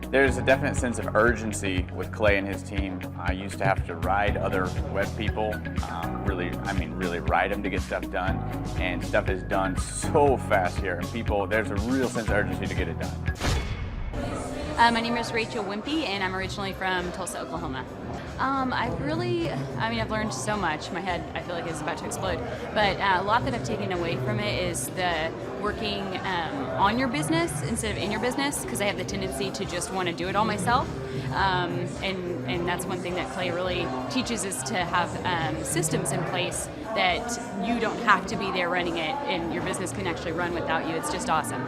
There's a definite sense of urgency with Clay and his team. I used to have to ride other web people, really ride them to get stuff done, and stuff is done so fast here, and there's a real sense of urgency to get it done. My name is Rachel Wimpy, and I'm originally from Tulsa, Oklahoma. I've learned so much. My head, I feel like, is about to explode. But a lot that I've taken away from it is the working on your business instead of in your business, because I have the tendency to just want to do it all myself. And that's one thing that Clay really teaches, is to have systems in place that you don't have to be there running it, and your business can actually run without you. It's just awesome.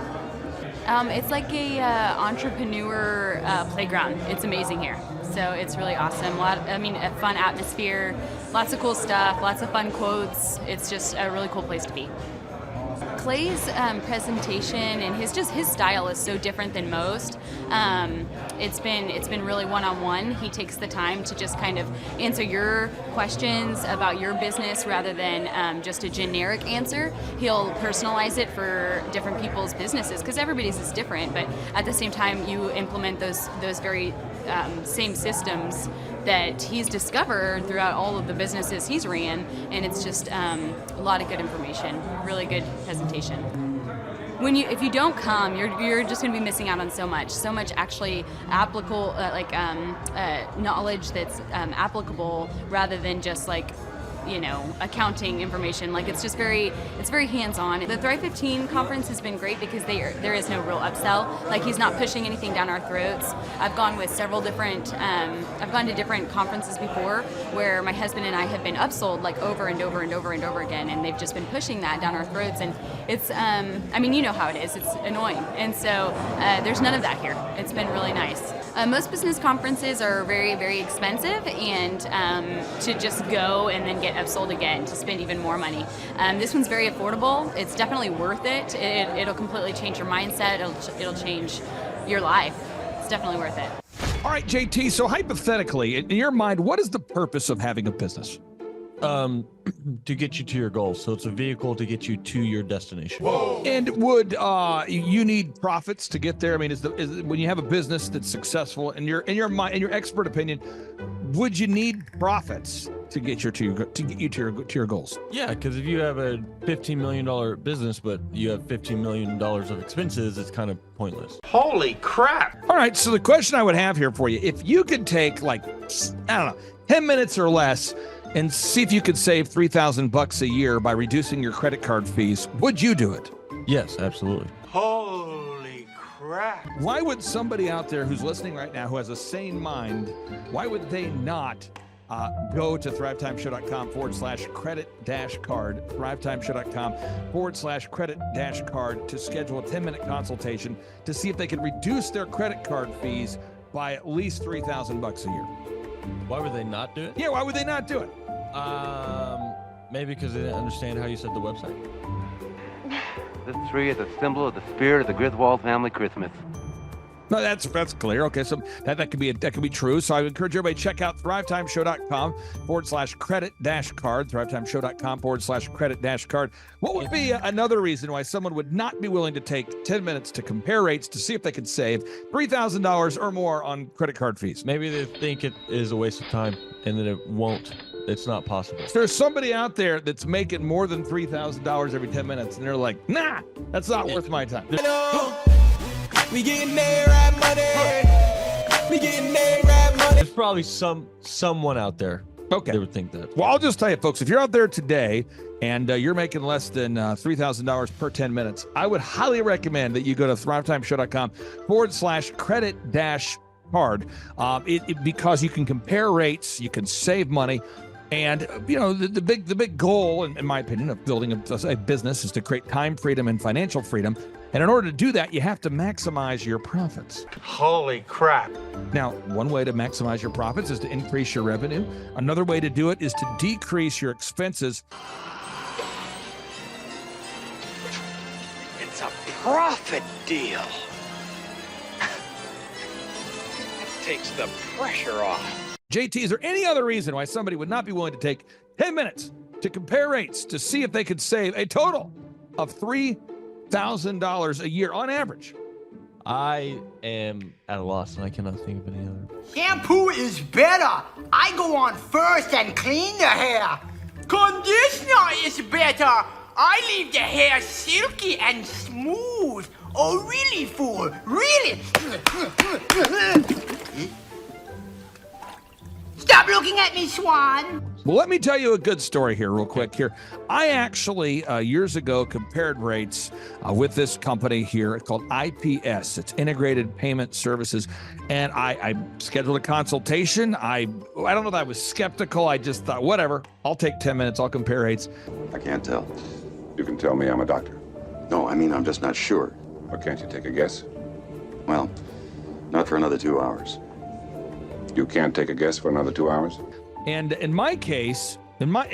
It's like a entrepreneur playground. It's amazing here. So it's really awesome. A fun atmosphere, lots of cool stuff, lots of fun quotes. It's just a really cool place to be. Clay's presentation and his style is so different than most. It's been really one-on-one. He takes the time to just kind of answer your questions about your business rather than just a generic answer. He'll personalize it for different people's businesses, because everybody's is different, but at the same time you implement those very same systems that he's discovered throughout all of the businesses he's ran, and it's just a lot of good information, really good presentation. If you don't come, you're just going to be missing out on so much actually applicable, knowledge that's applicable rather than just accounting information. It's very hands-on. The Thrive 15 conference has been great because there is no real upsell. He's not pushing anything down our throats. I've gone with several different, I've gone to different conferences before where my husband and I have been upsold over and over and over and over again, and they've just been pushing that down our throats, and it's, you know how it is, it's annoying. And so there's none of that here. It's been really nice. Most business conferences are very, very expensive, and to just go and then get upsold again to spend even more money. This one's very affordable. It's definitely worth it. It'll completely change your mindset. It'll change your life. It's definitely worth it. All right, JT, so hypothetically, in your mind, what is the purpose of having a business? To get you to your goals. So it's a vehicle to get you to your destination. Whoa. And would you need profits to get there? Is when you have a business that's successful, in your mind, in your expert opinion, would you need profits to get you to your goals? Yeah, because if you have a $15 million business, but you have $15 million of expenses, it's kind of pointless. Holy crap! All right, so the question I would have here for you, if you could take 10 minutes or less and see if you could save $3,000 a year by reducing your credit card fees, would you do it? Yes, absolutely. Holy crap! Why would somebody out there who's listening right now who has a sane mind, why would they not go to thrivetimeshow.com/credit-card, thrivetimeshow.com/credit-card to schedule a 10-minute consultation to see if they can reduce their credit card fees by at least $3,000 a year? Why would they not do it? Yeah, why would they not do it? Maybe because they didn't understand how you said the website. This tree is a symbol of the spirit of the Griswold family Christmas. No, that's clear. Okay, so that could be true. So I would encourage everybody to check out thrivetimeshow.com/credit-card, thrivetimeshow.com/credit-card. What would be another reason why someone would not be willing to take 10 minutes to compare rates to see if they could save $3,000 or more on credit card fees? Maybe they think it is a waste of time and that it won't. It's not possible. There's somebody out there that's making more than $3,000 every 10 minutes, and they're like, nah, that's not worth my time. We getting there, right money. We getting there, right money. There's probably someone out there. Okay. They would think that. Well, I'll just tell you, folks, if you're out there today and you're making less than $3,000 per 10 minutes, I would highly recommend that you go to thrivetimeshow.com/credit-card because you can compare rates, you can save money. And, you know, the big goal, in my opinion, of building a business is to create time freedom and financial freedom. And in order to do that, you have to maximize your profits. Holy crap. Now, one way to maximize your profits is to increase your revenue. Another way to do it is to decrease your expenses. It's a profit deal. That takes the pressure off. JT, is there any other reason why somebody would not be willing to take 10 minutes to compare rates to see if they could save a total of $3,000 a year on average? I am at a loss and I cannot think of any other. Shampoo is better. I go on first and clean the hair. Conditioner is better. I leave the hair silky and smooth. Oh, really, fool? Really? Stop looking at me, Swan. Well, let me tell you a good story here real quick here. I actually, years ago, compared rates with this company here called IPS. It's Integrated Payment Services. And I scheduled a consultation. I don't know that I was skeptical. I just thought, whatever, I'll take 10 minutes. I'll compare rates. I can't tell. You can tell me I'm a doctor. No, I mean, I'm just not sure. Or can't you take a guess? Well, not for another 2 hours. You can't take a guess for another 2 hours? And in my case, in my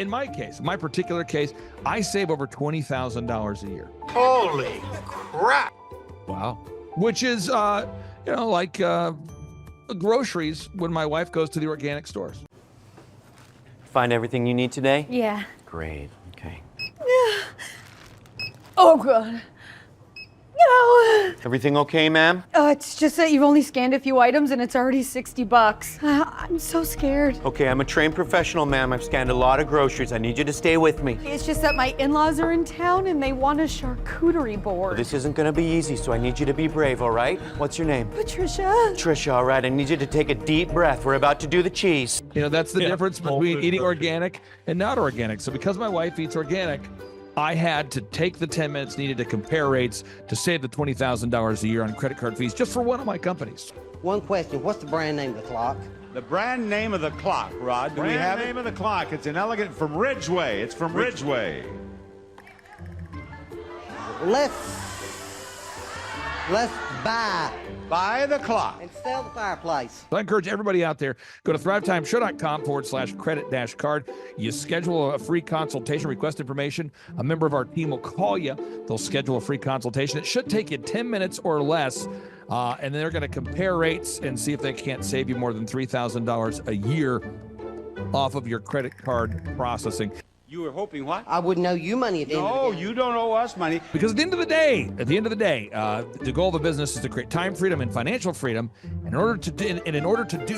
particular case, I save over $20,000 a year. Holy crap. Wow. Which is, like groceries when my wife goes to the organic stores. Find everything you need today? Yeah. Great. Okay. Oh, God. No. Everything okay, ma'am? It's just that you've only scanned a few items and it's already $60. I'm so scared. Okay, I'm a trained professional, ma'am. I've scanned a lot of groceries. I need you to stay with me. It's just that my in-laws are in town and they want a charcuterie board. This isn't gonna be easy, so I need you to be brave, all right? What's your name? Patricia. Trisha, all right. I need you to take a deep breath. We're about to do the cheese. You know, that's the difference between eating organic and not organic. So because my wife eats organic, I had to take the 10 minutes needed to compare rates to save the $20,000 a year on credit card fees just for one of my companies. One question. What's the brand name of the clock? The brand name of the clock, Rod. Do we have it? Brand name of the clock. It's an elegant from Ridgeway. It's from Ridgeway. Let's Buy the clock. and sell the fireplace. So I encourage everybody out there, go to thrivetimeshow.com/credit-card. You schedule a free consultation, request information. A member of our team will call you. They'll schedule a free consultation. It should take you 10 minutes or less. And they're going to compare rates and see if they can't save you more than $3,000 a year off of your credit card processing. You were hoping what? I wouldn't owe you money at the end of the No, day. you don't owe us money. Because at the end of the day, the goal of the business is to create time freedom and financial freedom. In order to do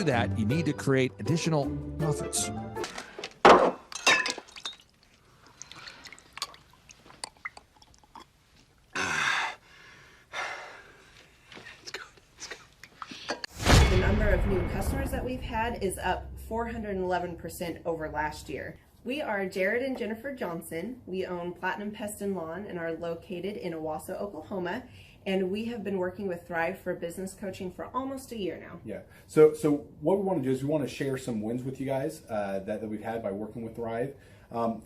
that, you need to create additional profits. The number of new customers that we've had is up 411% over last year. We are Jared and Jennifer Johnson. We own Platinum Pest and Lawn and are located in Owasso, Oklahoma. And we have been working with Thrive for business coaching for almost a year now. Yeah. So what we want to do is we want to share some wins with you guys that we've had by working with Thrive.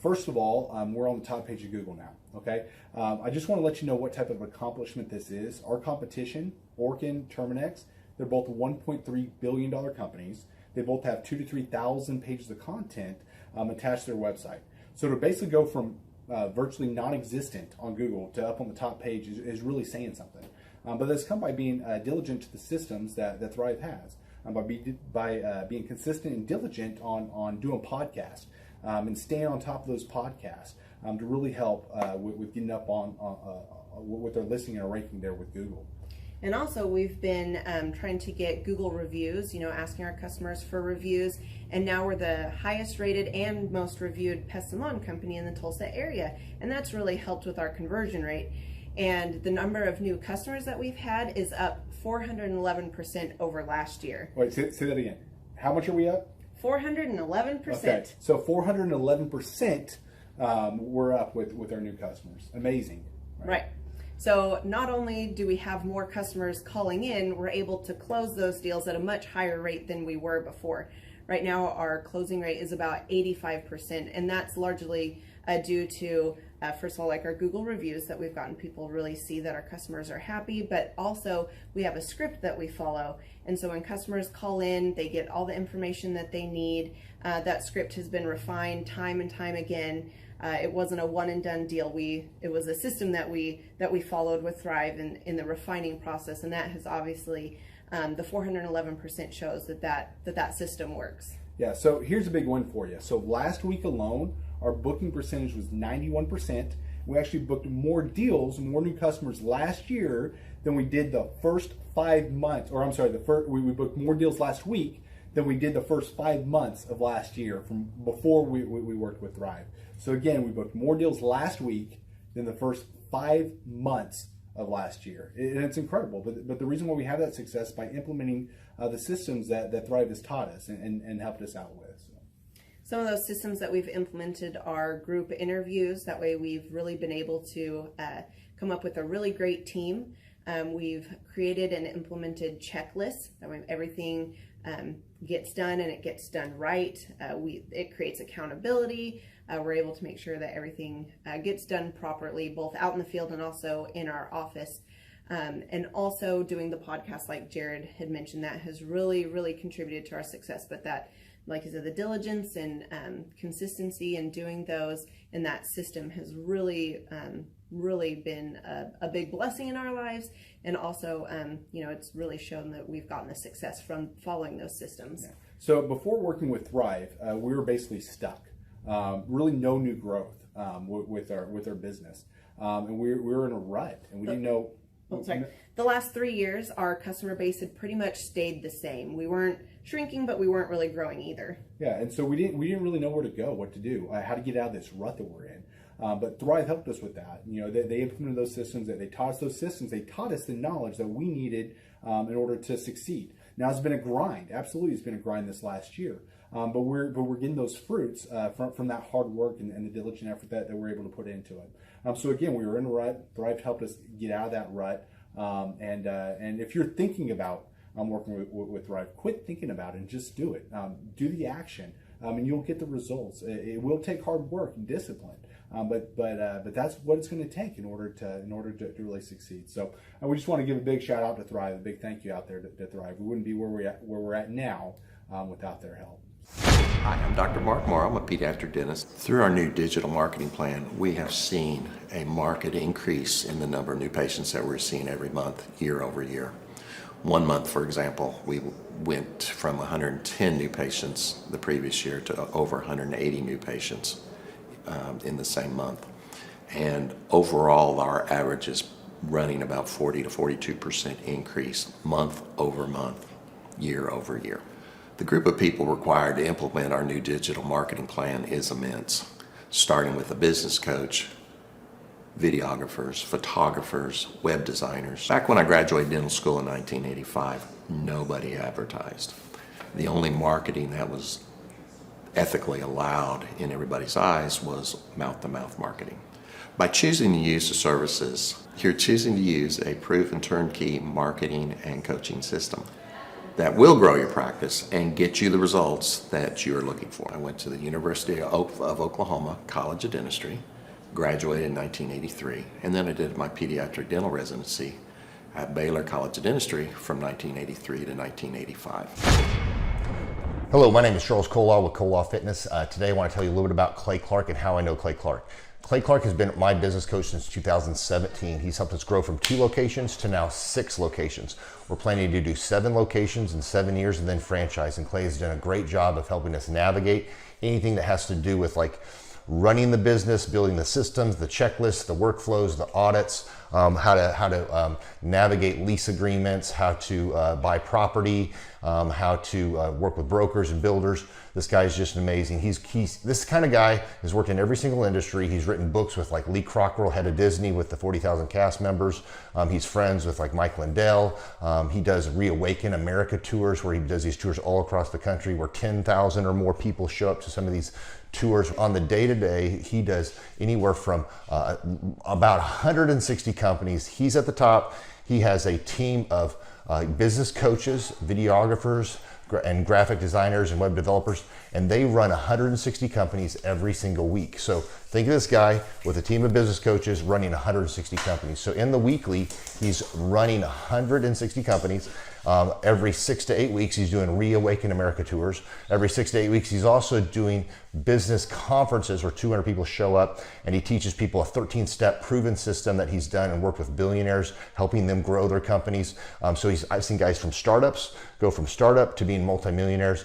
First of all, we're on the top page of Google now. Okay. I just want to let you know what type of accomplishment this is. Our competition, Orkin, Terminex, they're both $1.3 billion companies. They both have 2,000 to 3,000 pages of content attached to their website. So to basically go from virtually non-existent on Google to up on the top page is really saying something. But that's come by being diligent to the systems that Thrive has, by being consistent and diligent on doing podcasts and staying on top of those podcasts to really help with getting up on with their listing and our ranking there with Google. And also we've been trying to get Google reviews, asking our customers for reviews, and now we're the highest rated and most reviewed pest and lawn company in the Tulsa area, and that's really helped with our conversion rate. And the number of new customers that we've had is up 411% over last year. Wait, say that again. How much are we up? 411%. Okay, so 411% we're up with our new customers. Amazing. Right. So not only do we have more customers calling in, we're able to close those deals at a much higher rate than we were before. Right now our closing rate is about 85%, and that's largely due to, first of all, like our Google reviews that we've gotten people really see that our customers are happy, but also we have a script that we follow. And so when customers call in, they get all the information that they need. That script has been refined time and time again. It wasn't a one and done deal. It was a system that we followed with Thrive in the refining process, and that has obviously, the 411% shows that system works. Yeah, so here's a big one for you. So last week alone, our booking percentage was 91%. We actually booked more deals, more new customers last year than we did the first 5 months, or I'm sorry, we booked more deals last week than we did the first 5 months of last year from before we worked with Thrive. So again, we booked more deals last week than the first 5 months of last year. And it's incredible. But the reason why we have that success is by implementing the systems that Thrive has taught us and helped us out with. Some of those systems that we've implemented are group interviews. That way we've really been able to come up with a really great team. We've created and implemented checklists. That way everything gets done and it gets done right. It creates accountability. We're able to make sure that everything gets done properly, both out in the field and also in our office. And also doing the podcast, like Jared had mentioned, that has really, really contributed to our success. But that, like I said, the diligence and consistency in doing those and that system has really, really been a big blessing in our lives. And also, it's really shown that we've gotten the success from following those systems. Yeah. So before working with Thrive, we were basically stuck. Really no new growth with our business. And we were in a rut, and we didn't know. The last 3 years, our customer base had pretty much stayed the same. We weren't shrinking, but we weren't really growing either. Yeah, and so we didn't really know where to go, what to do, how to get out of this rut that we're in. But Thrive helped us with that. They implemented those systems. They taught us those systems. They taught us the knowledge that we needed in order to succeed. Now it's been a grind. Absolutely, it's been a grind this last year. But we're getting those fruits from that hard work and the diligent effort that we're able to put into it. So again, we were in a rut. Thrive helped us get out of that rut. And if you're thinking about working with Thrive, quit thinking about it and just do it. Do the action, and you'll get the results. It will take hard work and discipline, but that's what it's going to take in order to really succeed. So we just want to give a big shout out to Thrive, a big thank you out there to Thrive. We wouldn't be where we're at now without their help. Hi, I'm Dr. Mark Moore. I'm a pediatric dentist. Through our new digital marketing plan, we have seen a marked increase in the number of new patients that we're seeing every month, year over year. 1 month, for example, we went from 110 new patients the previous year to over 180 new patients in the same month. And overall, our average is running about 40 to 42% increase month over month, year over year. The group of people required to implement our new digital marketing plan is immense, starting with a business coach, videographers, photographers, web designers. Back when I graduated dental school in 1985, nobody advertised. The only marketing that was ethically allowed in everybody's eyes was mouth-to-mouth marketing. By choosing to use the services, you're choosing to use a proven turnkey marketing and coaching system that will grow your practice and get you the results that you're looking for. I went to the University of Oklahoma College of Dentistry, graduated in 1983, and then I did my pediatric dental residency at Baylor College of Dentistry from 1983 to 1985. Hello, my name is Charles Kolaw with Kolaw Fitness. Today I want to tell you a little bit about Clay Clark and how I know Clay Clark. Clay Clark has been my business coach since 2017. He's helped us grow from 2 locations to now 6 locations. We're planning to do 7 locations in 7 years and then franchise. And Clay has done a great job of helping us navigate anything that has to do with like running the business, building the systems, the checklists, the workflows, the audits, how to navigate lease agreements, how to buy property, how to work with brokers and builders. This guy is just amazing. He's this kind of guy has worked in every single industry. He's written books with like Lee Cockrell, head of Disney, with the 40,000 cast members. He's friends with like Mike Lindell. He does Reawaken America tours where he does these tours all across the country where 10,000 or more people show up to some of these tours. On the day-to-day, he does anywhere from about 160 companies. He's at the top. He has a team of business coaches, videographers, and graphic designers and web developers, and they run 160 companies every single week. So think of this guy with a team of business coaches running 160 companies. So in the weekly, he's running 160 companies. Every 6 to 8 weeks, he's doing Reawaken America tours. Every 6 to 8 weeks, he's also doing business conferences where 200 people show up, and he teaches people a 13-step proven system that he's done and worked with billionaires, helping them grow their companies. So I've seen guys from startups go from startup to being multimillionaires,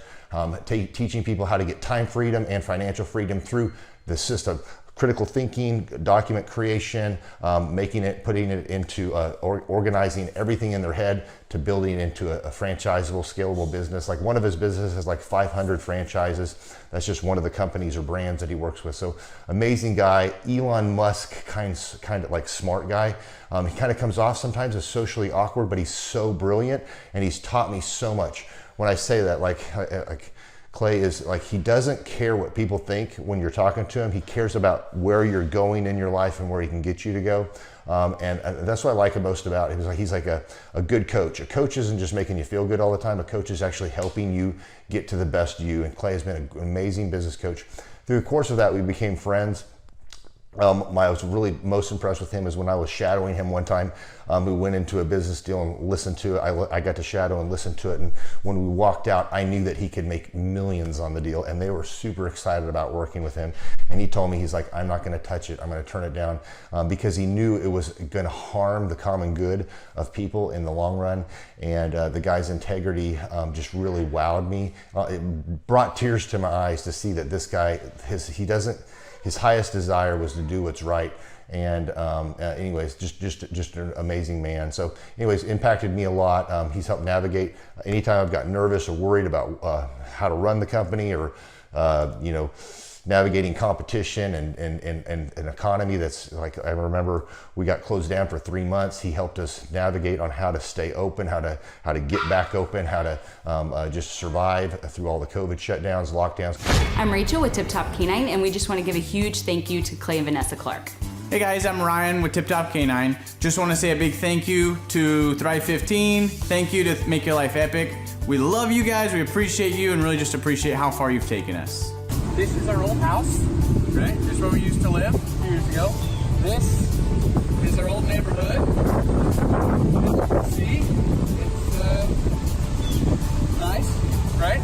teaching people how to get time freedom and financial freedom through the system. Critical thinking, document creation, putting it into organizing everything in their head to building it into a franchisable, scalable business. Like one of his businesses has like 500 franchises. That's just one of the companies or brands that he works with. So amazing guy. Elon Musk kind of like smart guy. He kind of comes off sometimes as socially awkward, but he's so brilliant and he's taught me so much. When I say that, like Clay is like, he doesn't care what people think when you're talking to him. He cares about where you're going in your life and where he can get you to go. And that's what I like most about him. He's like a good coach. A coach isn't just making you feel good all the time. A coach is actually helping you get to the best you. And Clay has been an amazing business coach. Through the course of that, we became friends. I was really most impressed with him is when I was shadowing him one time. We went into a business deal and listened to it. I got to shadow and listen to it. And when we walked out, I knew that he could make millions on the deal. And they were super excited about working with him. And he told me, he's like, I'm not going to touch it. I'm going to turn it down because he knew it was going to harm the common good of people in the long run. And the guy's integrity just really wowed me. It brought tears to my eyes to see that this guy, his highest desire was to do what's right. And anyways, just an amazing man. So anyways, impacted me a lot. He's helped navigate anytime I've got nervous or worried about how to run the company or, navigating competition and an economy that's like, I remember we got closed down for 3 months. He helped us navigate on how to stay open, how to get back open, how to just survive through all the COVID shutdowns, lockdowns. I'm Rachel with Tip Top Canine, and we just want to give a huge thank you to Clay and Vanessa Clark. Hey guys, I'm Ryan with Tip Top Canine. Just want to say a big thank you to Thrive 15. Thank you to Make Your Life Epic. We love you guys, we appreciate you, and really just appreciate how far you've taken us. This is our old house, right? This is where we used to live a few years ago. This is our old neighborhood. As you can see, it's nice, right?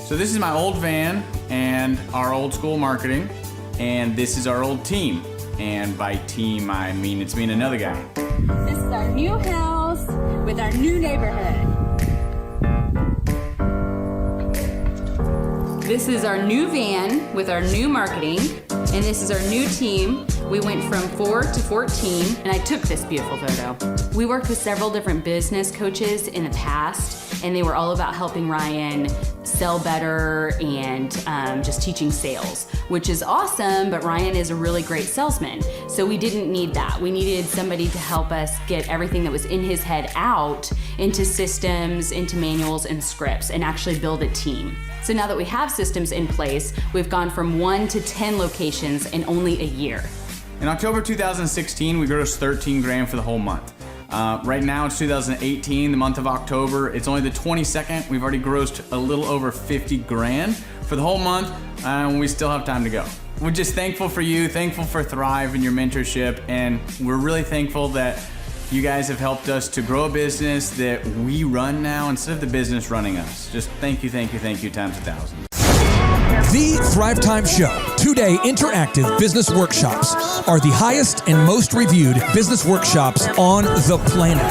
So this is my old van and our old school marketing, and this is our old team. And by team, I mean it's me and another guy. This is our new house with our new neighborhood. This is our new van with our new marketing, and this is our new team. We went from 4 to 14, and I took this beautiful photo. We worked with several different business coaches in the past, and they were all about helping Ryan sell better and just teaching sales, which is awesome, but Ryan is a really great salesman. So we didn't need that. We needed somebody to help us get everything that was in his head out into systems, into manuals and scripts, and actually build a team. So now that we have systems in place, we've gone from 1 to 10 locations in only a year. In October 2016, we grossed 13 grand for the whole month. Right now it's 2018, the month of October. It's only the 22nd. We've already grossed a little over 50 grand for the whole month, and we still have time to go. We're just thankful for you, thankful for Thrive and your mentorship, and we're really thankful that You guys have helped us to grow a business that we run now instead of the business running us. Just thank you times 1,000. The Thrive Time Show 2-day interactive business workshops are the highest and most reviewed business workshops on the planet.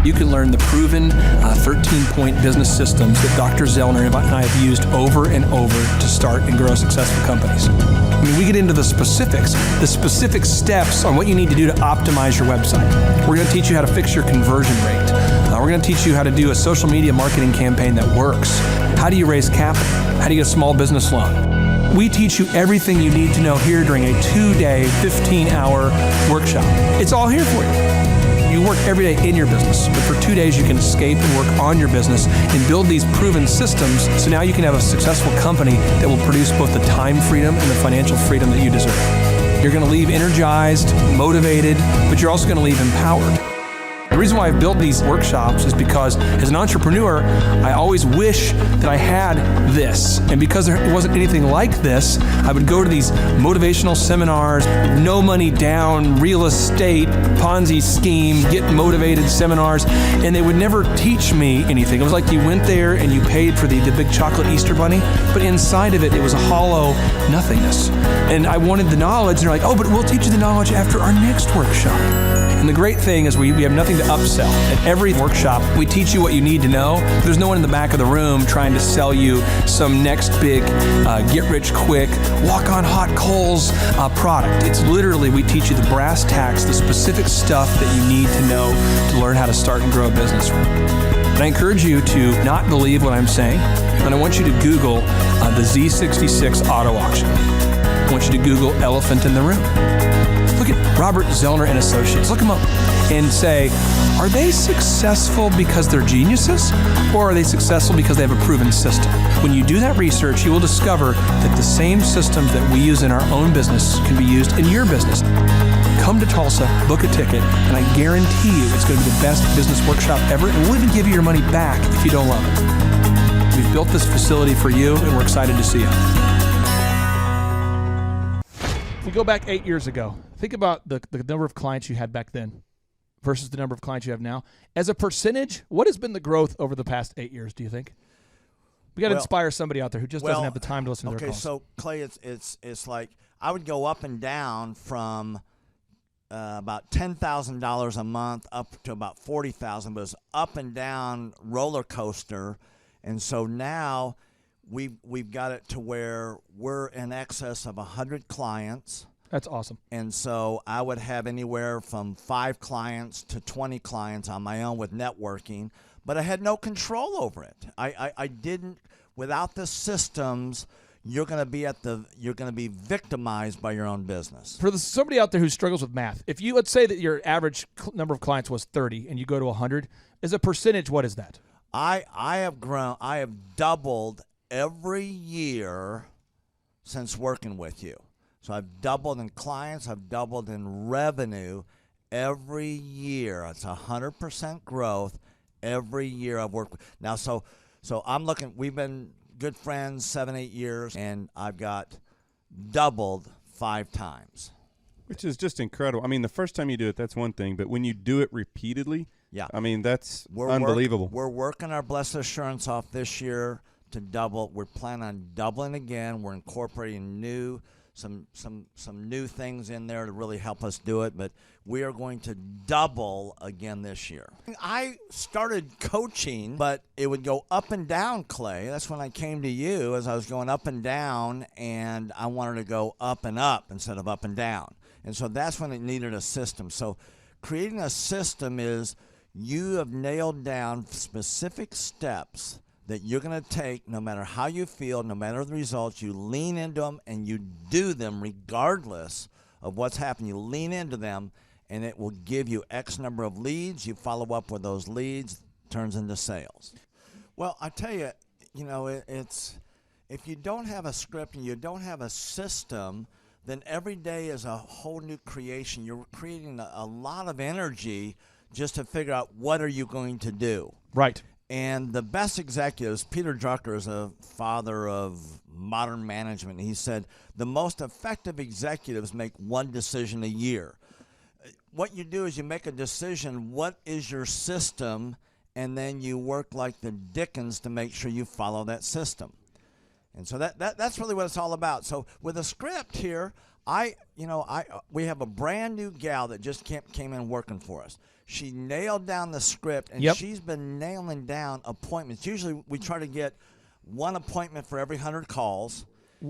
You can learn the proven 13-point business systems that Dr. Zellner and I have used over and over to start and grow successful companies. I mean, we get into the specific steps on what you need to do to optimize your website. We're going to teach you how to fix your conversion rate. We're going to teach you how to do a social media marketing campaign that works. How do you raise capital? How do you get a small business loan? We teach you everything you need to know here during a 2-day, 15-hour workshop. It's all here for you. You work every day in your business, but for 2 days you can escape and work on your business and build these proven systems so now you can have a successful company that will produce both the time freedom and the financial freedom that you deserve. You're going to leave energized, motivated, but you're also going to leave empowered. The reason why I've built these workshops is because as an entrepreneur, I always wish that I had this. And because there wasn't anything like this, I would go to these motivational seminars, no money down, real estate, Ponzi scheme, get motivated seminars, and they would never teach me anything. It was like you went there and you paid for the big chocolate Easter bunny, but inside of it, it was a hollow nothingness. And I wanted the knowledge, and they're like, oh, but we'll teach you the knowledge after our next workshop. And the great thing is we have nothing to upsell. At every workshop, we teach you what you need to know. There's no one in the back of the room trying to sell you some next big get-rich-quick, walk-on-hot coals product. It's literally, we teach you the brass tacks, the specific stuff that you need to know to learn how to start and grow a business. And I encourage you to not believe what I'm saying, and I want you to Google the Z66 auto auction. I want you to Google elephant in the room. Look at Robert Zellner and Associates. Look them up and say, are they successful because they're geniuses, or are they successful because they have a proven system? When you do that research, you will discover that the same systems that we use in our own business can be used in your business. Come to Tulsa, book a ticket, and I guarantee you it's going to be the best business workshop ever, and we'll even give you your money back if you don't love it. We've built this facility for you, and we're excited to see you. If we go back 8 years ago, think about the number of clients you had back then versus the number of clients you have now. As a percentage, what has been the growth over the past 8 years, do you think? We got to inspire somebody out there who just doesn't have the time to listen to their calls. Okay, so Clay, it's like I would go up and down from about $10,000 a month up to about $40,000, but it's up and down roller coaster. And so now we've got it to where we're in excess of 100 clients. That's awesome. And so I would have anywhere from 5 clients to 20 clients on my own with networking, but I had no control over it. I didn't, without the systems, you're going to be victimized by your own business. For somebody out there who struggles with math, if you, let's say that your average number of clients was 30 and you go to 100, as a percentage, what is that? I have doubled every year since working with you. So I've doubled in clients, I've doubled in revenue every year. It's 100% growth every year I've worked with. Now, so I'm looking, we've been good friends 7-8 years, and I've got doubled 5 times. Which is just incredible. I mean, the first time you do it, that's one thing, but when you do it repeatedly, yeah, I mean, that's unbelievable. We're working our Blessed Assurance off this year to double. We're planning on doubling again. We're incorporating some new things in there to really help us do it, but we are going to double again this year. I started coaching, but it would go up and down, Clay. That's when I came to you, as I was going up and down, and I wanted to go up and up instead of up and down. And so that's when it needed a system. So creating a system is you have nailed down specific steps that you're going to take no matter how you feel, no matter the results. You lean into them and you do them regardless of what's happening. You lean into them and it will give you X number of leads. You follow up with those leads, turns into sales. Well, I tell you, it's if you don't have a script and you don't have a system, then every day is a whole new creation. You're creating a lot of energy just to figure out what are you going to do. Right. And the best executives, Peter Drucker is a father of modern management. He said, the most effective executives make one decision a year. what you do is you make a decision. What is your system? And then you work like the dickens to make sure you follow that system. And so that's really what it's all about. So with a script here, we have a brand new gal that just came in working for us. She nailed down the script, and she's been nailing down appointments. Usually we try to get one appointment for every 100 calls.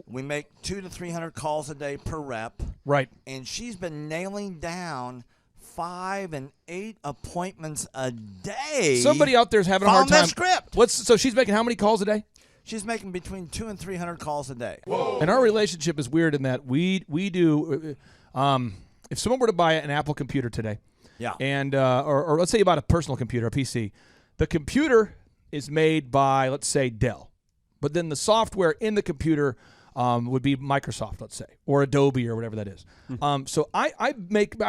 We make 200 to 300 calls a day per rep. Right. And she's been nailing down 5 and 8 appointments a day. Somebody out there's having a hard time. That script. So she's making how many calls a day? She's making between 200 and 300 calls a day. Whoa. And our relationship is weird in that we do. If someone were to buy an Apple computer today, and or let's say you bought a personal computer, a PC, the computer is made by, let's say, Dell, but then the software in the computer would be Microsoft, let's say, or Adobe or whatever that is. So I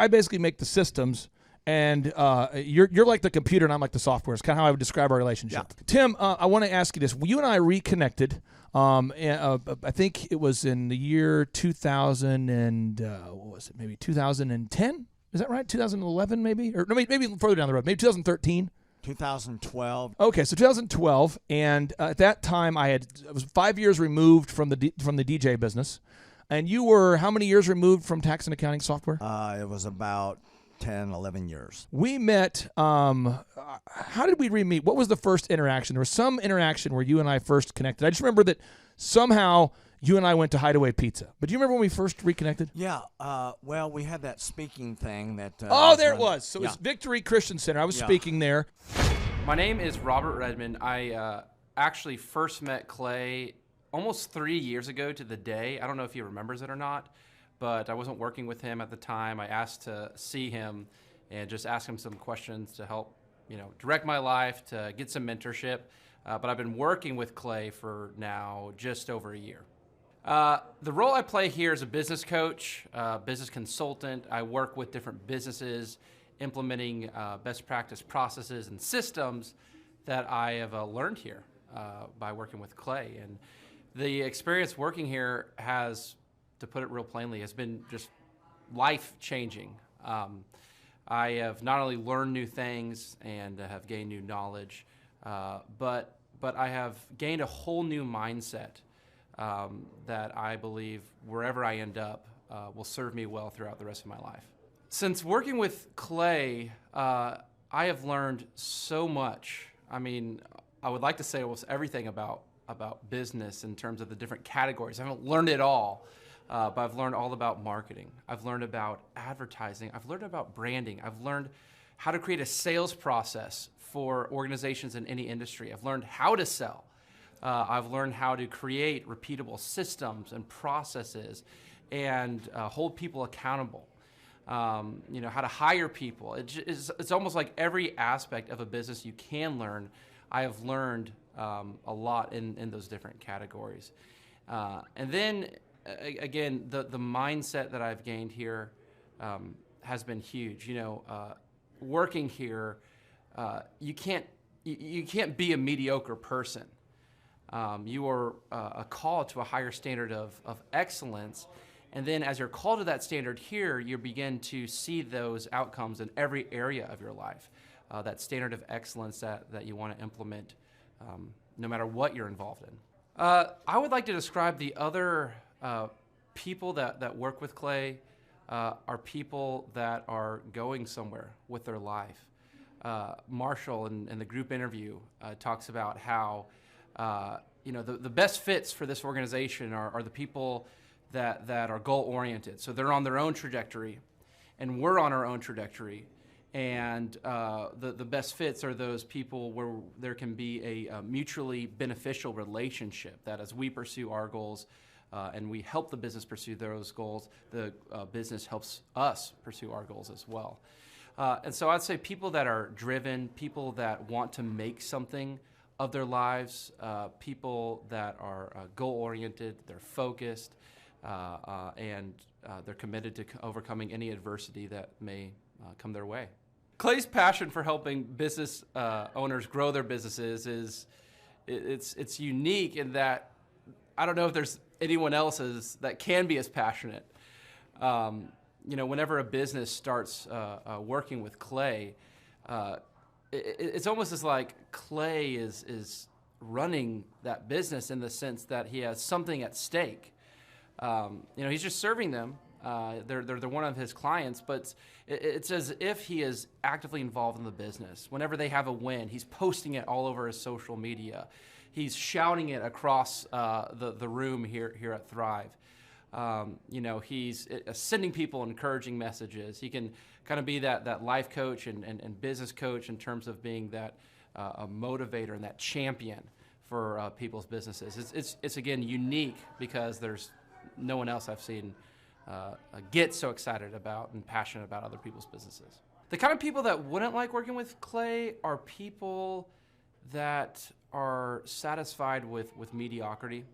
basically make the systems. And you're like the computer, and I'm like the software. It's kind of how I would describe our relationship. Yeah. Tim, I want to ask you this. You and I reconnected. I think it was in the year 2000 and what was it? Maybe 2010. Is that right? 2011, maybe, or no, maybe further down the road. Maybe 2013. 2012. Okay, so 2012, and at that time I was 5 years removed from the DJ business, and you were how many years removed from tax and accounting software? It was about 10, 11 years. We met, how did we re-meet? What was the first interaction? There was some interaction where you and I first connected. I just remember that somehow you and I went to Hideaway Pizza. But do you remember when we first reconnected? Yeah, well, we had that speaking thing that... there it was. So it was Victory Christian Center. I was speaking there. My name is Robert Redmond. I actually first met Clay almost 3 years ago to the day. I don't know if he remembers it or not. But I wasn't working with him at the time. I asked to see him and just ask him some questions to help, direct my life, to get some mentorship. But I've been working with Clay for now just over a year. The role I play here is a business coach, business consultant. I work with different businesses, implementing best practice processes and systems that I have learned here by working with Clay. And the experience working here has, to put it real plainly, has been just life-changing. I have not only learned new things and have gained new knowledge, but I have gained a whole new mindset that I believe wherever I end up will serve me well throughout the rest of my life. Since working with Clay, I have learned so much. I mean, I would like to say almost everything about business in terms of the different categories. I haven't learned it all. But I've learned all about marketing. I've learned about advertising. I've learned about branding. I've learned how to create a sales process for organizations in any industry. I've learned how to sell. I've learned how to create repeatable systems and processes and hold people accountable. How to hire people. It's almost like every aspect of a business you can learn. I have learned a lot in those different categories. And then, again, the mindset that I've gained here has been huge. Working here, you can't be a mediocre person. You are a call to a higher standard of excellence, and then as you're called to that standard here, you begin to see those outcomes in every area of your life. That standard of excellence that you want to implement, no matter what you're involved in. I would like to describe the other people that work with Clay are people that are going somewhere with their life. Marshall in the group interview talks about how the best fits for this organization are the people that are goal-oriented. So they're on their own trajectory, and we're on our own trajectory. And the best fits are those people where there can be a mutually beneficial relationship, that as we pursue our goals and we help the business pursue those goals, the business helps us pursue our goals as well. And so I'd say people that are driven, people that want to make something of their lives, people that are goal-oriented, they're focused, and they're committed to overcoming any adversity that may come their way. Clay's passion for helping business owners grow their businesses it's unique in that I don't know if there's anyone else that can be as passionate. you know, whenever a business starts working with Clay, it's almost as like Clay is running that business in the sense that he has something at stake. You know, he's just serving them. They're one of his clients, but it's as if he is actively involved in the business. Whenever they have a win, he's posting it all over his social media. He's shouting it across the room here at Thrive. You know, he's sending people encouraging messages. He can kind of be that life coach and business coach in terms of being that a motivator and that champion for people's businesses. It's again unique because there's no one else I've seen get so excited about and passionate about other people's businesses. The kind of people that wouldn't like working with Clay are people that are satisfied with mediocrity.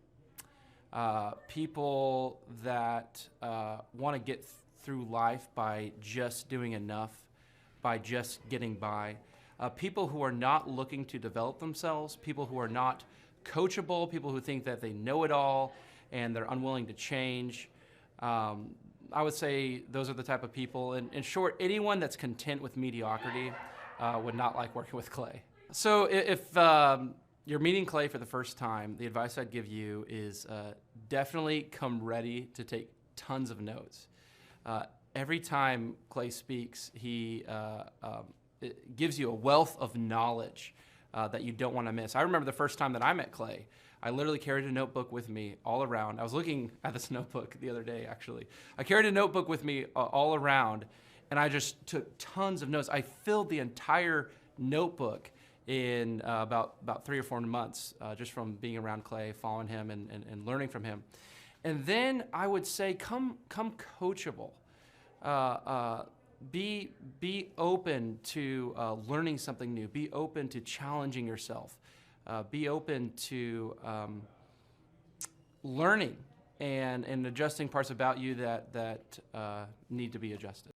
People that want to get through life by just doing enough, by just getting by. People who are not looking to develop themselves, people who are not coachable, people who think that they know it all and they're unwilling to change. I would say those are the type of people. In short, anyone that's content with mediocrity would not like working with Clay. So if you're meeting Clay for the first time, the advice I'd give you is definitely come ready to take tons of notes. Every time Clay speaks, he it gives you a wealth of knowledge that you don't want to miss. I remember the first time that I met Clay, I literally carried a notebook with me all around. I was looking at this notebook the other day, actually. I carried a notebook with me all around, and I just took tons of notes. I filled the entire notebook in about 3 or 4 months, just from being around Clay, following him, and learning from him. And then I would say, come coachable. Be open to learning something new. Be open to challenging yourself. Be open to learning and adjusting parts about you that need to be adjusted.